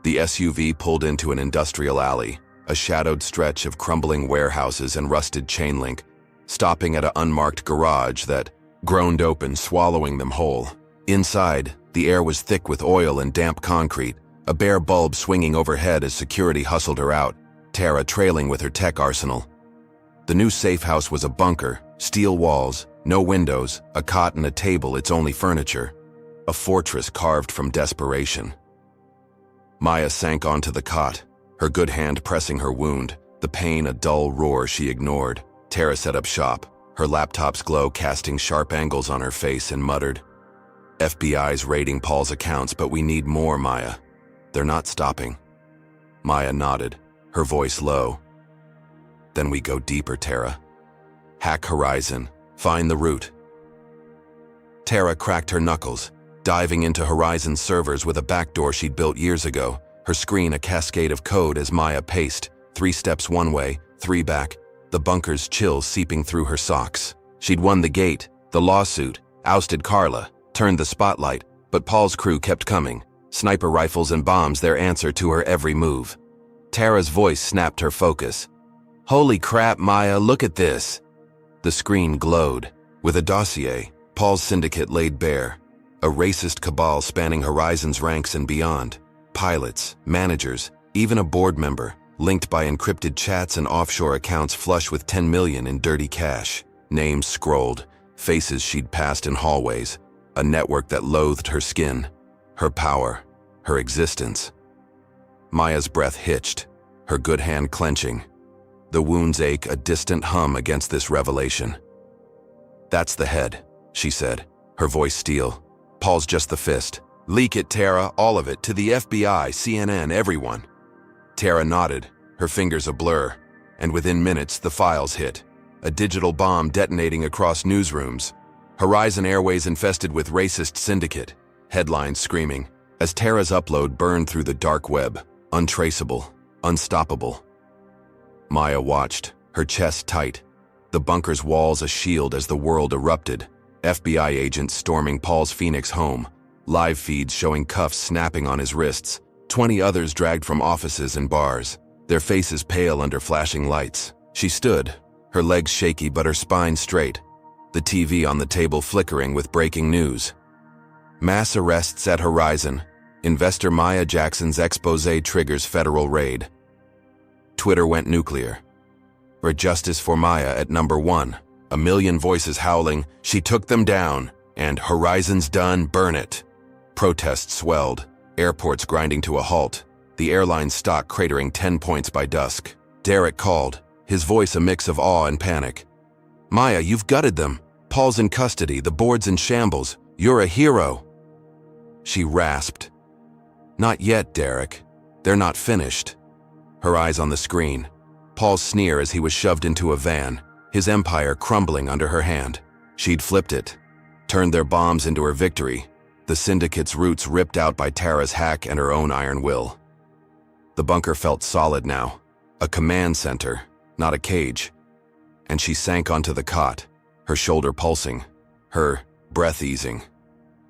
The SUV pulled into an industrial alley, a shadowed stretch of crumbling warehouses and rusted chain link, stopping at an unmarked garage that groaned open, swallowing them whole. Inside, the air was thick with oil and damp concrete, a bare bulb swinging overhead as security hustled her out, Tara trailing with her tech arsenal. The new safe house was a bunker, steel walls, no windows, a cot and a table, its only furniture. A fortress carved from desperation. Maya sank onto the cot, her good hand pressing her wound, the pain a dull roar she ignored. Tara set up shop, her laptop's glow casting sharp angles on her face, and muttered, FBI's raiding Paul's accounts, but we need more, Maya. They're not stopping. Maya nodded, her voice low. Then we go deeper, Tara. Hack Horizon, find the root. Tara cracked her knuckles, diving into Horizon's servers with a backdoor she'd built years ago, her screen a cascade of code as Maya paced, 3 steps one way, 3 back, the bunker's chill seeping through her socks. She'd won the gate, the lawsuit, ousted Carla, turned the spotlight, but Paul's crew kept coming, sniper rifles and bombs their answer to her every move. Tara's voice snapped her focus. Holy crap, Maya, look at this. The screen glowed. With a dossier, Paul's syndicate laid bare. A racist cabal spanning Horizon's ranks and beyond. Pilots, managers, even a board member, linked by encrypted chats and offshore accounts flush with 10 million in dirty cash. Names scrolled, faces she'd passed in hallways. A network that loathed her skin, her power, her existence. Maya's breath hitched, her good hand clenching. The wound's ache a distant hum against this revelation. That's the head, she said, her voice steel. Paul's just the fist. Leak it, Tara, all of it, to the FBI, CNN, everyone. Tara nodded, her fingers a blur, and within minutes the files hit. A digital bomb detonating across newsrooms. Horizon Airways infested with racist syndicate. Headlines screaming, as Tara's upload burned through the dark web, untraceable, unstoppable. Maya watched, her chest tight, the bunker's walls a shield as the world erupted. FBI agents storming Paul's Phoenix home, live feeds showing cuffs snapping on his wrists, 20 others dragged from offices and bars, their faces pale under flashing lights. She stood, her legs shaky but her spine straight, the TV on the table flickering with breaking news. Mass arrests at Horizon. Investor Maya Jackson's expose triggers federal raid. Twitter went nuclear. For justice for Maya at number 1. A million voices howling, she took them down, and Horizon's done, burn it. Protests swelled, airports grinding to a halt, the airline stock cratering 10 points by dusk. Derek called, his voice a mix of awe and panic. "Maya, you've gutted them. Paul's in custody, the board's in shambles. You're a hero." She rasped. "Not yet, Derek. They're not finished." Her eyes on the screen. Paul's sneer as he was shoved into a van, his empire crumbling under her hand. She'd flipped it, turned their bombs into her victory, the syndicate's roots ripped out by Tara's hack and her own iron will. The bunker felt solid now, a command center, not a cage. And she sank onto the cot, her shoulder pulsing, her breath easing.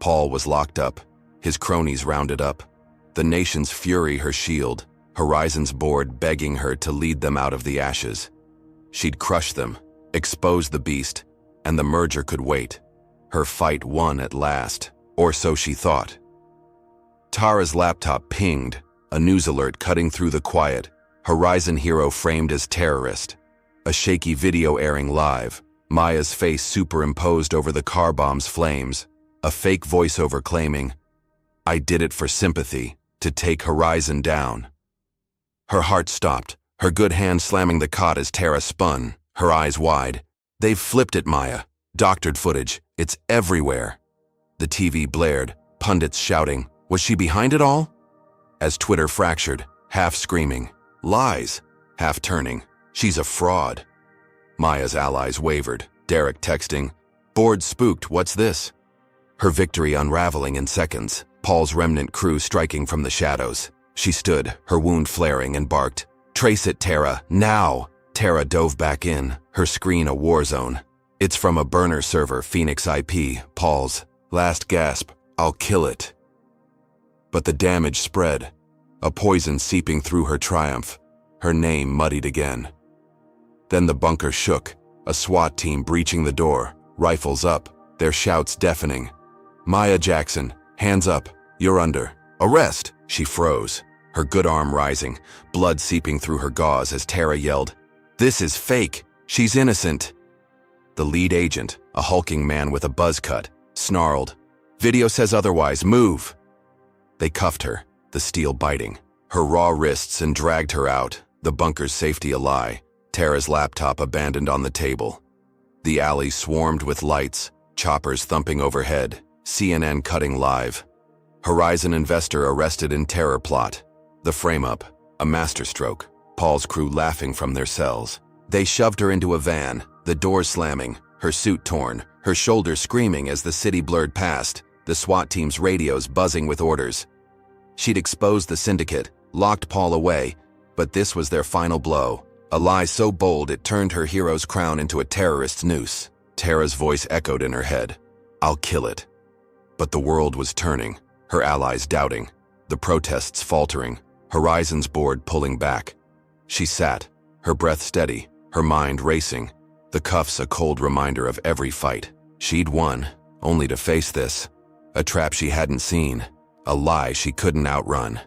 Paul was locked up, his cronies rounded up, the nation's fury her shield, Horizon's board begging her to lead them out of the ashes. She'd crush them, expose the beast, and the merger could wait. Her fight won at last, or so she thought. Tara's laptop pinged, a news alert cutting through the quiet, Horizon hero framed as terrorist. A shaky video airing live, Maya's face superimposed over the car bomb's flames, a fake voiceover claiming, "I did it for sympathy, to take Horizon down." Her heart stopped, her good hand slamming the cot as Tara spun, her eyes wide. "They've flipped it, Maya. Doctored footage. It's everywhere." The TV blared, pundits shouting, was she behind it all? As Twitter fractured, half screaming, "Lies," half turning, "She's a fraud." Maya's allies wavered, Derek texting, "Board spooked, what's this?" Her victory unraveling in seconds, Paul's remnant crew striking from the shadows. She stood, her wound flaring, and barked, "Trace it, Tara, now!" Tara dove back in, her screen a war zone. "It's from a burner server, Phoenix IP, Paul's last gasp, I'll kill it." But the damage spread, a poison seeping through her triumph, her name muddied again. Then the bunker shook, a SWAT team breaching the door, rifles up, their shouts deafening. "Maya Jackson, hands up, you're under arrest." She froze, her good arm rising, blood seeping through her gauze as Tara yelled, "This is fake, she's innocent." The lead agent, a hulking man with a buzz cut, snarled, "Video says otherwise, move." They cuffed her, the steel biting, her raw wrists, and dragged her out, the bunker's safety a lie, Tara's laptop abandoned on the table. The alley swarmed with lights, choppers thumping overhead, CNN cutting live. Horizon investor arrested in terror plot. The frame-up, a masterstroke, Paul's crew laughing from their cells. They shoved her into a van, the doors slamming, her suit torn, her shoulders screaming as the city blurred past, the SWAT team's radios buzzing with orders. She'd exposed the syndicate, locked Paul away, but this was their final blow, a lie so bold it turned her hero's crown into a terrorist's noose. Tara's voice echoed in her head, "I'll kill it." But the world was turning, her allies doubting, the protests faltering, Horizon's board pulling back. She sat, her breath steady, her mind racing, the cuffs a cold reminder of every fight. She'd won, only to face this, a trap she hadn't seen, a lie she couldn't outrun.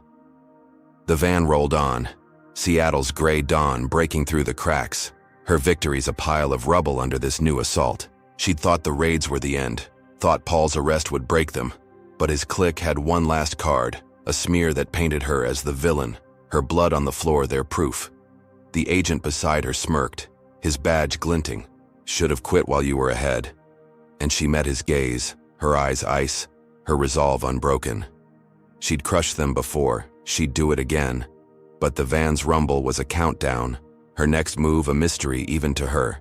The van rolled on, Seattle's gray dawn breaking through the cracks, her victories a pile of rubble under this new assault. She'd thought the raids were the end, thought Paul's arrest would break them, but his clique had one last card, a smear that painted her as the villain, her blood on the floor their proof. The agent beside her smirked, his badge glinting. "Should have quit while you were ahead." And she met his gaze, her eyes ice, her resolve unbroken. She'd crushed them before, she'd do it again. But the van's rumble was a countdown, her next move a mystery even to her.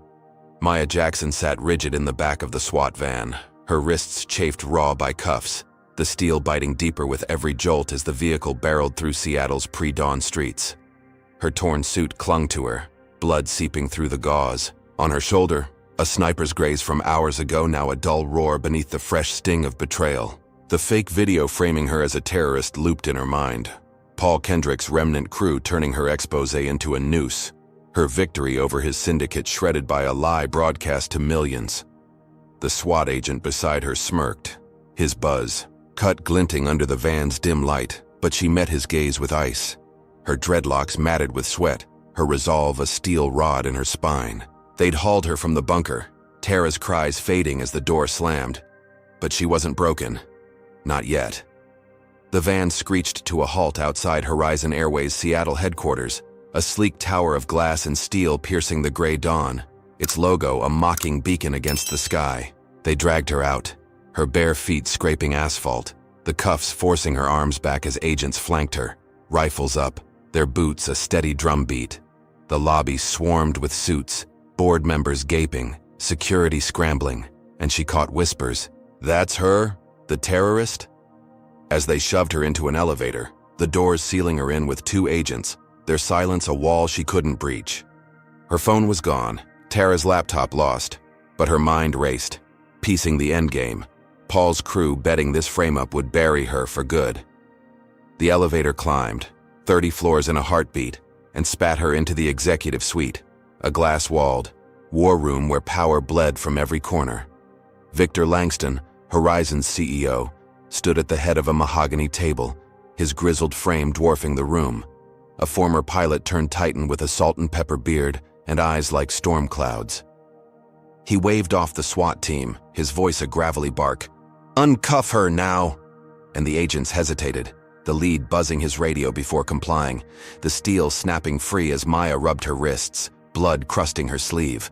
Maya Jackson sat rigid in the back of the SWAT van, her wrists chafed raw by cuffs, the steel biting deeper with every jolt as the vehicle barreled through Seattle's pre-dawn streets. Her torn suit clung to her, blood seeping through the gauze. On her shoulder, a sniper's graze from hours ago, now a dull roar beneath the fresh sting of betrayal. The fake video framing her as a terrorist looped in her mind. Paul Kendrick's remnant crew turning her expose into a noose, her victory over his syndicate shredded by a lie broadcast to millions. The SWAT agent beside her smirked, his buzz, cut glinting under the van's dim light, but she met his gaze with ice. Her dreadlocks matted with sweat, her resolve a steel rod in her spine. They'd hauled her from the bunker, Tara's cries fading as the door slammed. But she wasn't broken. Not yet. The van screeched to a halt outside Horizon Airways' Seattle headquarters, a sleek tower of glass and steel piercing the gray dawn, its logo a mocking beacon against the sky. They dragged her out, her bare feet scraping asphalt, the cuffs forcing her arms back as agents flanked her, rifles up, their boots a steady drumbeat. The lobby swarmed with suits, board members gaping, security scrambling, and she caught whispers. "That's her? The terrorist?" As they shoved her into an elevator, the doors sealing her in with 2 agents, their silence a wall she couldn't breach. Her phone was gone, Tara's laptop lost, but her mind raced, piecing the endgame. Paul's crew betting this frame-up would bury her for good. The elevator climbed, 30 floors in a heartbeat, and spat her into the executive suite, a glass-walled war room where power bled from every corner. Victor Langston, Horizon's CEO, stood at the head of a mahogany table, his grizzled frame dwarfing the room. A former pilot turned titan with a salt and pepper beard and eyes like storm clouds. He waved off the SWAT team, his voice a gravelly bark. "Uncuff her now!" And the agents hesitated, the lead buzzing his radio before complying, the steel snapping free as Maya rubbed her wrists, blood crusting her sleeve.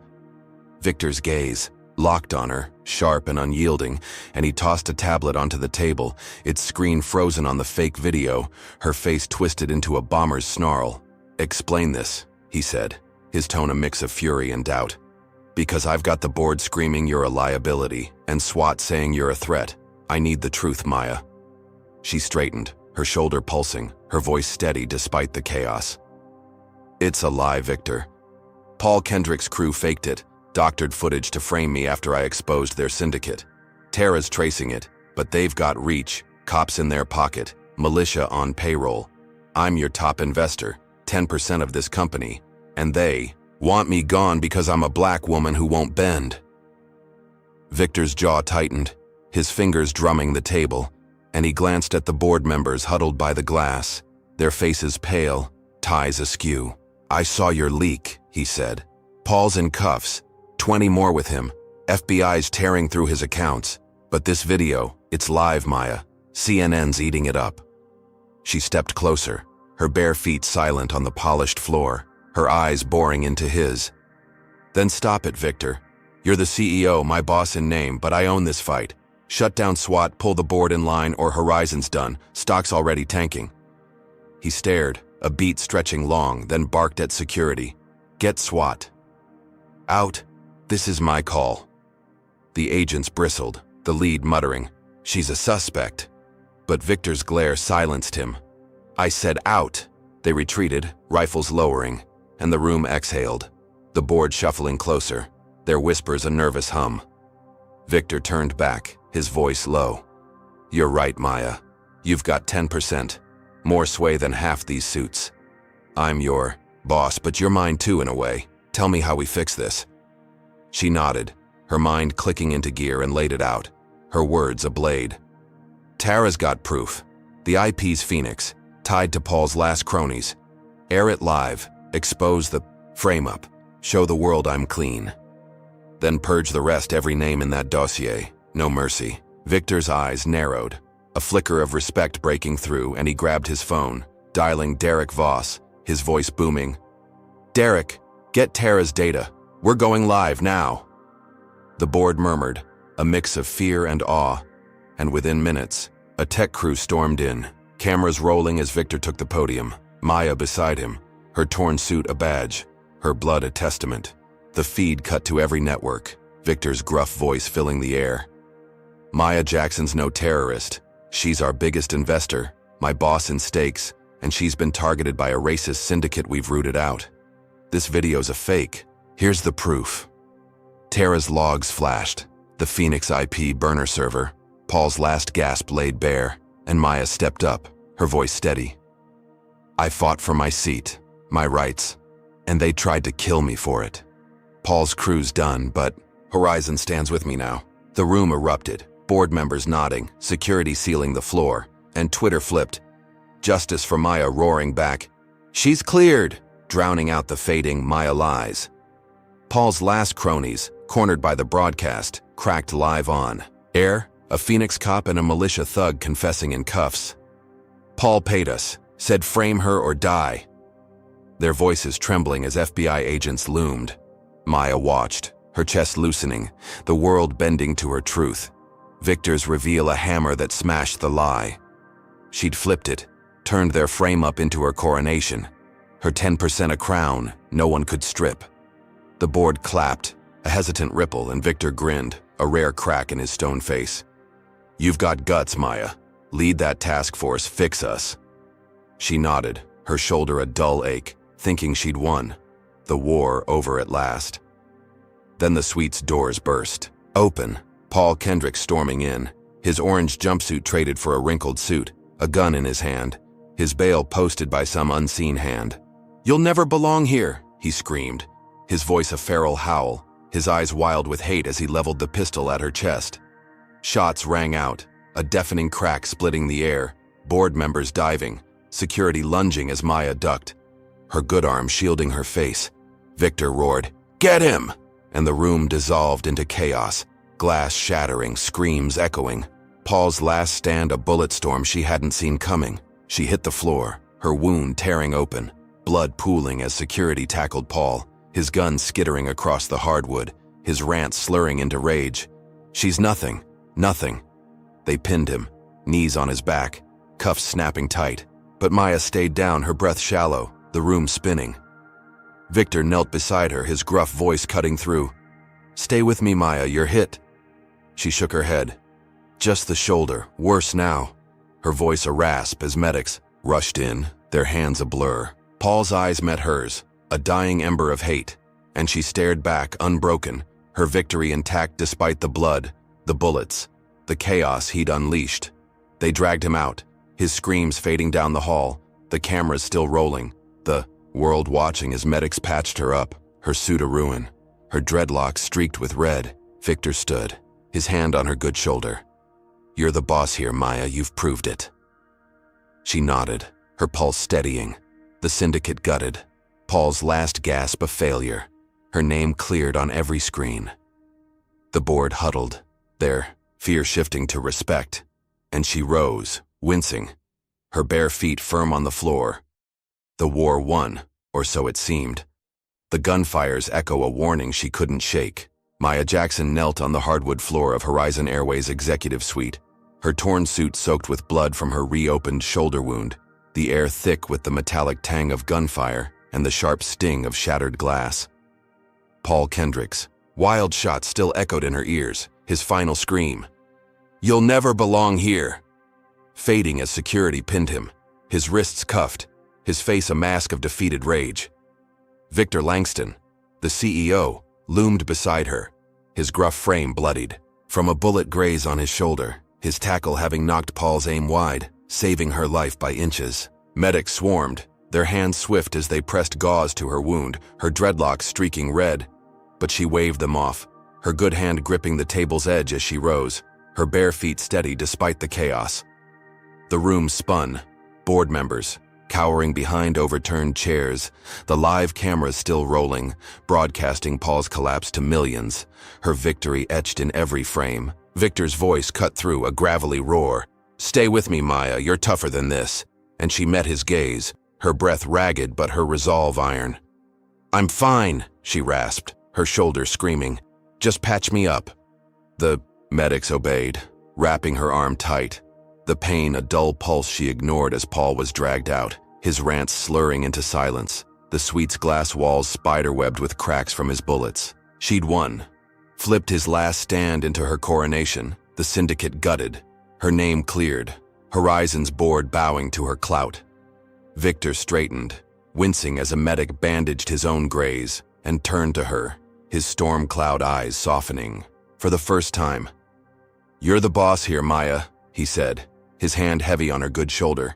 Victor's gaze locked on her, sharp and unyielding, and he tossed a tablet onto the table, its screen frozen on the fake video, her face twisted into a bomber's snarl. "Explain this," he said, his tone a mix of fury and doubt. "Because I've got the board screaming you're a liability, and SWAT saying you're a threat. I need the truth, Maya." She straightened, her shoulder pulsing, her voice steady despite the chaos. "It's a lie, Victor. Paul Kendrick's crew faked it, doctored footage to frame me after I exposed their syndicate. Tara's tracing it, but they've got reach, cops in their pocket, militia on payroll. I'm your top investor, 10% of this company, and they want me gone because I'm a black woman who won't bend." Victor's jaw tightened, his fingers drumming the table, and he glanced at the board members huddled by the glass, their faces pale, ties askew. "I saw your leak," he said. "Paul's in cuffs, 20 more with him, FBI's tearing through his accounts. But this video, it's live, Maya. CNN's eating it up." She stepped closer, her bare feet silent on the polished floor, her eyes boring into his. "Then stop it, Victor. You're the CEO, my boss in name, but I own this fight. Shut down SWAT, pull the board in line, or Horizon's done. Stock's already tanking." He stared, a beat stretching long, then barked at security. "Get SWAT out. This is my call." The agents bristled, the lead muttering, "She's a suspect." But Victor's glare silenced him. "I said out." They retreated, rifles lowering, and the room exhaled, the board shuffling closer, their whispers a nervous hum. Victor turned back, his voice low. "You're right, Maya. You've got 10%, more sway than half these suits. I'm your boss, but you're mine too in a way. Tell me how we fix this." She nodded, her mind clicking into gear, and laid it out, her words a blade. "Tara's got proof. The IP's Phoenix, tied to Paul's last cronies. Air it live, expose the frame-up, show the world I'm clean. Then purge the rest, every name in that dossier, no mercy." Victor's eyes narrowed, a flicker of respect breaking through, and he grabbed his phone, dialing Derek Voss, his voice booming. "Derek, get Tara's data. We're going live now." The board murmured, a mix of fear and awe, and within minutes, a tech crew stormed in, cameras rolling as Victor took the podium, Maya beside him, her torn suit a badge, her blood a testament. The feed cut to every network, Victor's gruff voice filling the air. "Maya Jackson's no terrorist. She's our biggest investor, my boss in stakes, and she's been targeted by a racist syndicate we've rooted out. This video's a fake. Here's the proof." Tara's logs flashed, the Phoenix IP burner server, Paul's last gasp laid bare, and Maya stepped up, her voice steady. "I fought for my seat, my rights, and they tried to kill me for it. Paul's crew's done, but Horizon stands with me now." The room erupted, board members nodding, security sealing the floor, and Twitter flipped. Justice for Maya roaring back, "She's cleared," drowning out the fading Maya lies. Paul's last cronies, cornered by the broadcast, cracked live on. Air, a Phoenix cop and a militia thug confessing in cuffs. Paul paid us, said frame her or die. Their voices trembling as FBI agents loomed. Maya watched, her chest loosening, the world bending to her truth. Victor's reveal a hammer that smashed the lie. She'd flipped it, turned their frame up into her coronation. Her 10% a crown, no one could strip. The board clapped, a hesitant ripple, and Victor grinned, a rare crack in his stone face. You've got guts, Maya. Lead that task force, fix us. She nodded, her shoulder a dull ache, thinking she'd won. The war over at last. Then the suite's doors burst. Open, Paul Kendrick storming in, his orange jumpsuit traded for a wrinkled suit, a gun in his hand, his bail posted by some unseen hand. You'll never belong here, he screamed, his voice a feral howl, his eyes wild with hate as he leveled the pistol at her chest. Shots rang out, a deafening crack splitting the air, board members diving, security lunging as Maya ducked, her good arm shielding her face. Victor roared, "Get him!" And the room dissolved into chaos, glass shattering, screams echoing. Paul's last stand a bullet storm she hadn't seen coming. She hit the floor, her wound tearing open, blood pooling as security tackled Paul, his gun skittering across the hardwood, his rant slurring into rage. She's nothing, nothing. They pinned him, knees on his back, cuffs snapping tight. But Maya stayed down, her breath shallow, the room spinning. Victor knelt beside her, his gruff voice cutting through. Stay with me, Maya, you're hit. She shook her head. Just the shoulder, worse now. Her voice a rasp as medics rushed in, their hands a blur. Paul's eyes met hers, a dying ember of hate, and she stared back, unbroken, her victory intact despite the blood, the bullets, the chaos he'd unleashed. They dragged him out, his screams fading down the hall, the cameras still rolling, the world watching as medics patched her up, her suit a ruin, her dreadlocks streaked with red. Victor stood, his hand on her good shoulder. You're the boss here, Maya, you've proved it. She nodded, her pulse steadying, the syndicate gutted, Paul's last gasp a failure, her name cleared on every screen. The board huddled, their fear shifting to respect, and she rose, wincing, her bare feet firm on the floor. The war won, or so it seemed. The gunfires echo a warning she couldn't shake. Maya Jackson knelt on the hardwood floor of Horizon Airways' executive suite, her torn suit soaked with blood from her reopened shoulder wound, the air thick with the metallic tang of gunfire and the sharp sting of shattered glass. Paul Kendrick's wild shot still echoed in her ears, his final scream. You'll never belong here. Fading as security pinned him, his wrists cuffed, his face a mask of defeated rage. Victor Langston, the CEO, loomed beside her, his gruff frame bloodied, from a bullet graze on his shoulder, his tackle having knocked Paul's aim wide, saving her life by inches. Medics swarmed, their hands swift as they pressed gauze to her wound, her dreadlocks streaking red. But she waved them off, her good hand gripping the table's edge as she rose, her bare feet steady despite the chaos. The room spun, board members, cowering behind overturned chairs, the live cameras still rolling, broadcasting Paul's collapse to millions, her victory etched in every frame. Victor's voice cut through, a gravelly roar. Stay with me, Maya, you're tougher than this. And she met his gaze, her breath ragged but her resolve iron. I'm fine, she rasped, her shoulder screaming. Just patch me up. The medics obeyed, wrapping her arm tight. The pain a dull pulse she ignored as Paul was dragged out, his rants slurring into silence, the suite's glass walls spiderwebbed with cracks from his bullets. She'd won. Flipped his last stand into her coronation, the syndicate gutted, her name cleared, Horizon's board bowing to her clout. Victor straightened, wincing as a medic bandaged his own graze, and turned to her, his storm cloud eyes softening. For the first time. You're the boss here, Maya, he said, his hand heavy on her good shoulder.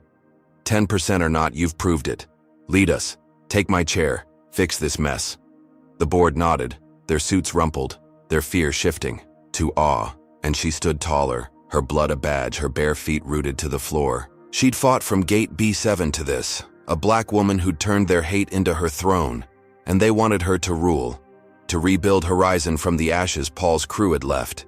10% or not, you've proved it. Lead us. Take my chair. Fix this mess. The board nodded, their suits rumpled, their fear shifting to awe, and she stood taller, her blood a badge, her bare feet rooted to the floor. She'd fought from gate B7 to this, a black woman who'd turned their hate into her throne, and they wanted her to rule, to rebuild Horizon from the ashes Paul's crew had left.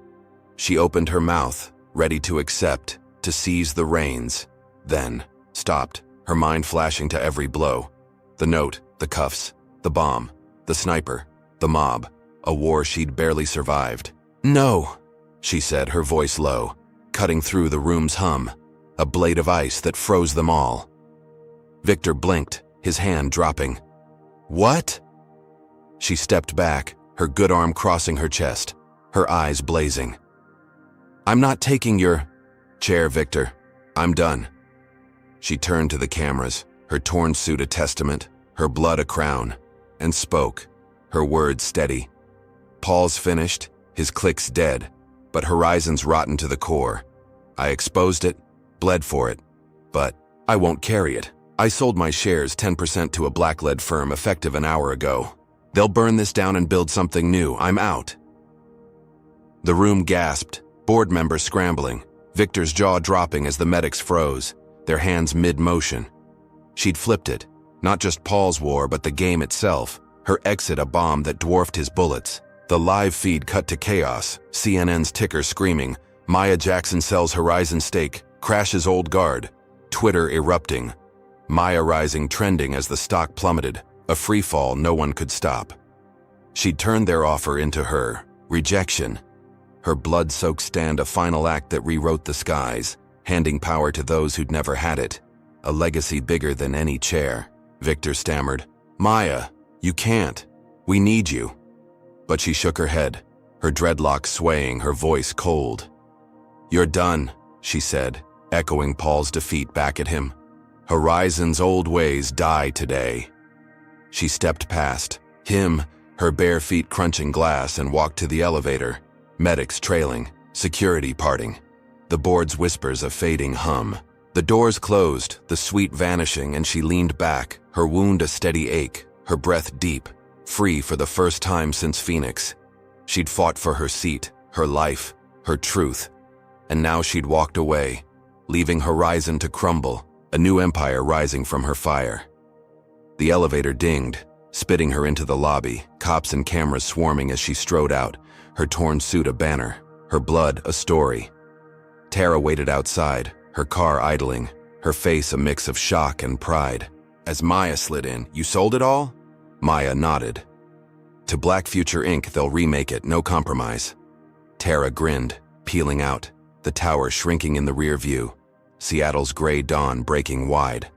She opened her mouth, ready to accept, to seize the reins. Then, stopped, her mind flashing to every blow. The note, the cuffs, the bomb, the sniper, the mob, a war she'd barely survived. "No," she said, her voice low, cutting through the room's hum, a blade of ice that froze them all. Victor blinked, his hand dropping. "What?" She stepped back, her good arm crossing her chest, her eyes blazing. "I'm not taking your chair, Victor. I'm done." She turned to the cameras, her torn suit a testament, her blood a crown, and spoke, her words steady. "Paul's finished, his clique's dead, but Horizon's rotten to the core. I exposed it, bled for it, but I won't carry it. I sold my shares 10% to a black-led firm effective an hour ago. They'll burn this down and build something new. I'm out." The room gasped, board members scrambling, Victor's jaw dropping as the medics froze, their hands mid-motion. She'd flipped it, not just Paul's war but the game itself, her exit a bomb that dwarfed his bullets. The live feed cut to chaos, CNN's ticker screaming, Maya Jackson sells Horizon stake, crashes old guard, Twitter erupting, Maya rising trending as the stock plummeted, a free fall no one could stop. She'd turned their offer into her rejection. Her blood-soaked stand a final act that rewrote the skies, handing power to those who'd never had it, a legacy bigger than any chair. Victor stammered, "Maya, you can't. We need you." But she shook her head, her dreadlocks swaying, her voice cold. "You're done," she said, echoing Paul's defeat back at him. "Horizon's old ways die today." She stepped past him, her bare feet crunching glass, and walked to the elevator, medics trailing, security parting, the board's whispers a fading hum. The doors closed, the suite vanishing, and she leaned back, her wound a steady ache, her breath deep, free for the first time since Phoenix. She'd fought for her seat, her life, her truth, and now she'd walked away, leaving Horizon to crumble, a new empire rising from her fire. The elevator dinged, spitting her into the lobby, cops and cameras swarming as she strode out, her torn suit a banner, her blood a story. Tara waited outside, her car idling, her face a mix of shock and pride. As Maya slid in, "You sold it all?" Maya nodded. "To Black Future Inc., they'll remake it, no compromise." Tara grinned, peeling out, the tower shrinking in the rear view, Seattle's gray dawn breaking wide.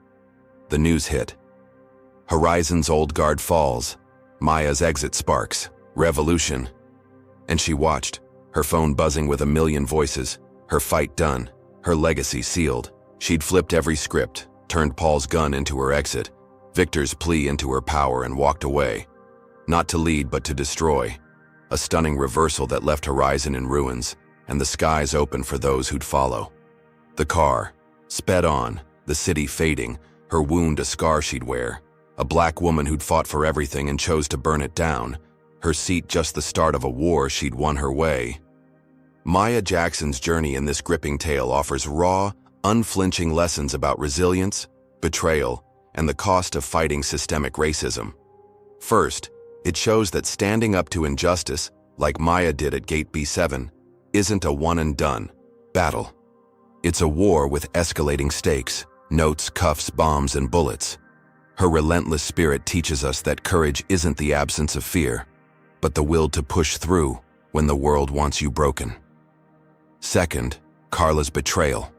The news hit. Horizon's old guard falls, Maya's exit sparks, revolution. And she watched, her phone buzzing with a million voices, her fight done, her legacy sealed. She'd flipped every script, turned Paul's gun into her exit, Victor's plea into her power, and walked away. Not to lead but to destroy. A stunning reversal that left Horizon in ruins, and the skies open for those who'd follow. The car sped on, the city fading, her wound a scar she'd wear. A black woman who'd fought for everything and chose to burn it down. Her seat just the start of a war she'd won her way. Maya Jackson's journey in this gripping tale offers raw, unflinching lessons about resilience, betrayal, and the cost of fighting systemic racism. First, it shows that standing up to injustice, like Maya did at Gate B7, isn't a one-and-done battle. It's a war with escalating stakes, notes, cuffs, bombs, and bullets. Her relentless spirit teaches us that courage isn't the absence of fear, but the will to push through when the world wants you broken. Second, Carla's betrayal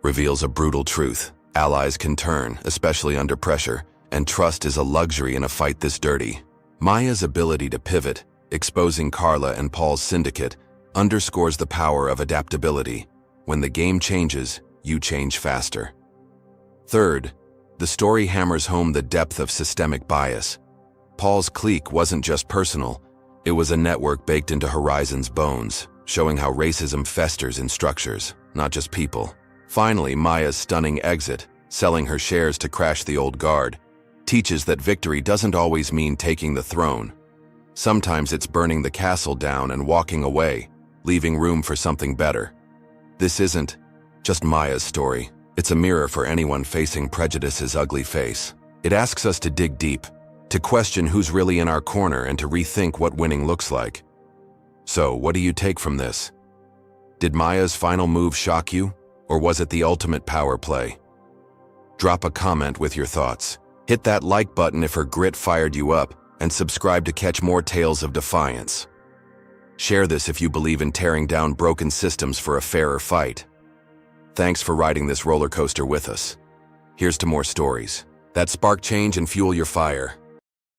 reveals a brutal truth. Allies can turn, especially under pressure, and trust is a luxury in a fight this dirty. Maya's ability to pivot, exposing Carla and Paul's syndicate, underscores the power of adaptability. When the game changes, you change faster. Third, the story hammers home the depth of systemic bias. Paul's clique wasn't just personal, it was a network baked into Horizon's bones, showing how racism festers in structures, not just people. Finally, Maya's stunning exit, selling her shares to crash the old guard, teaches that victory doesn't always mean taking the throne. Sometimes it's burning the castle down and walking away, leaving room for something better. This isn't just Maya's story. It's a mirror for anyone facing prejudice's ugly face. It asks us to dig deep, to question who's really in our corner, and to rethink what winning looks like. So, what do you take from this? Did Maya's final move shock you, or was it the ultimate power play? Drop a comment with your thoughts. Hit that like button if her grit fired you up, and subscribe to catch more tales of defiance. Share this if you believe in tearing down broken systems for a fairer fight. Thanks for riding this roller coaster with us. Here's to more stories that spark change and fuel your fire.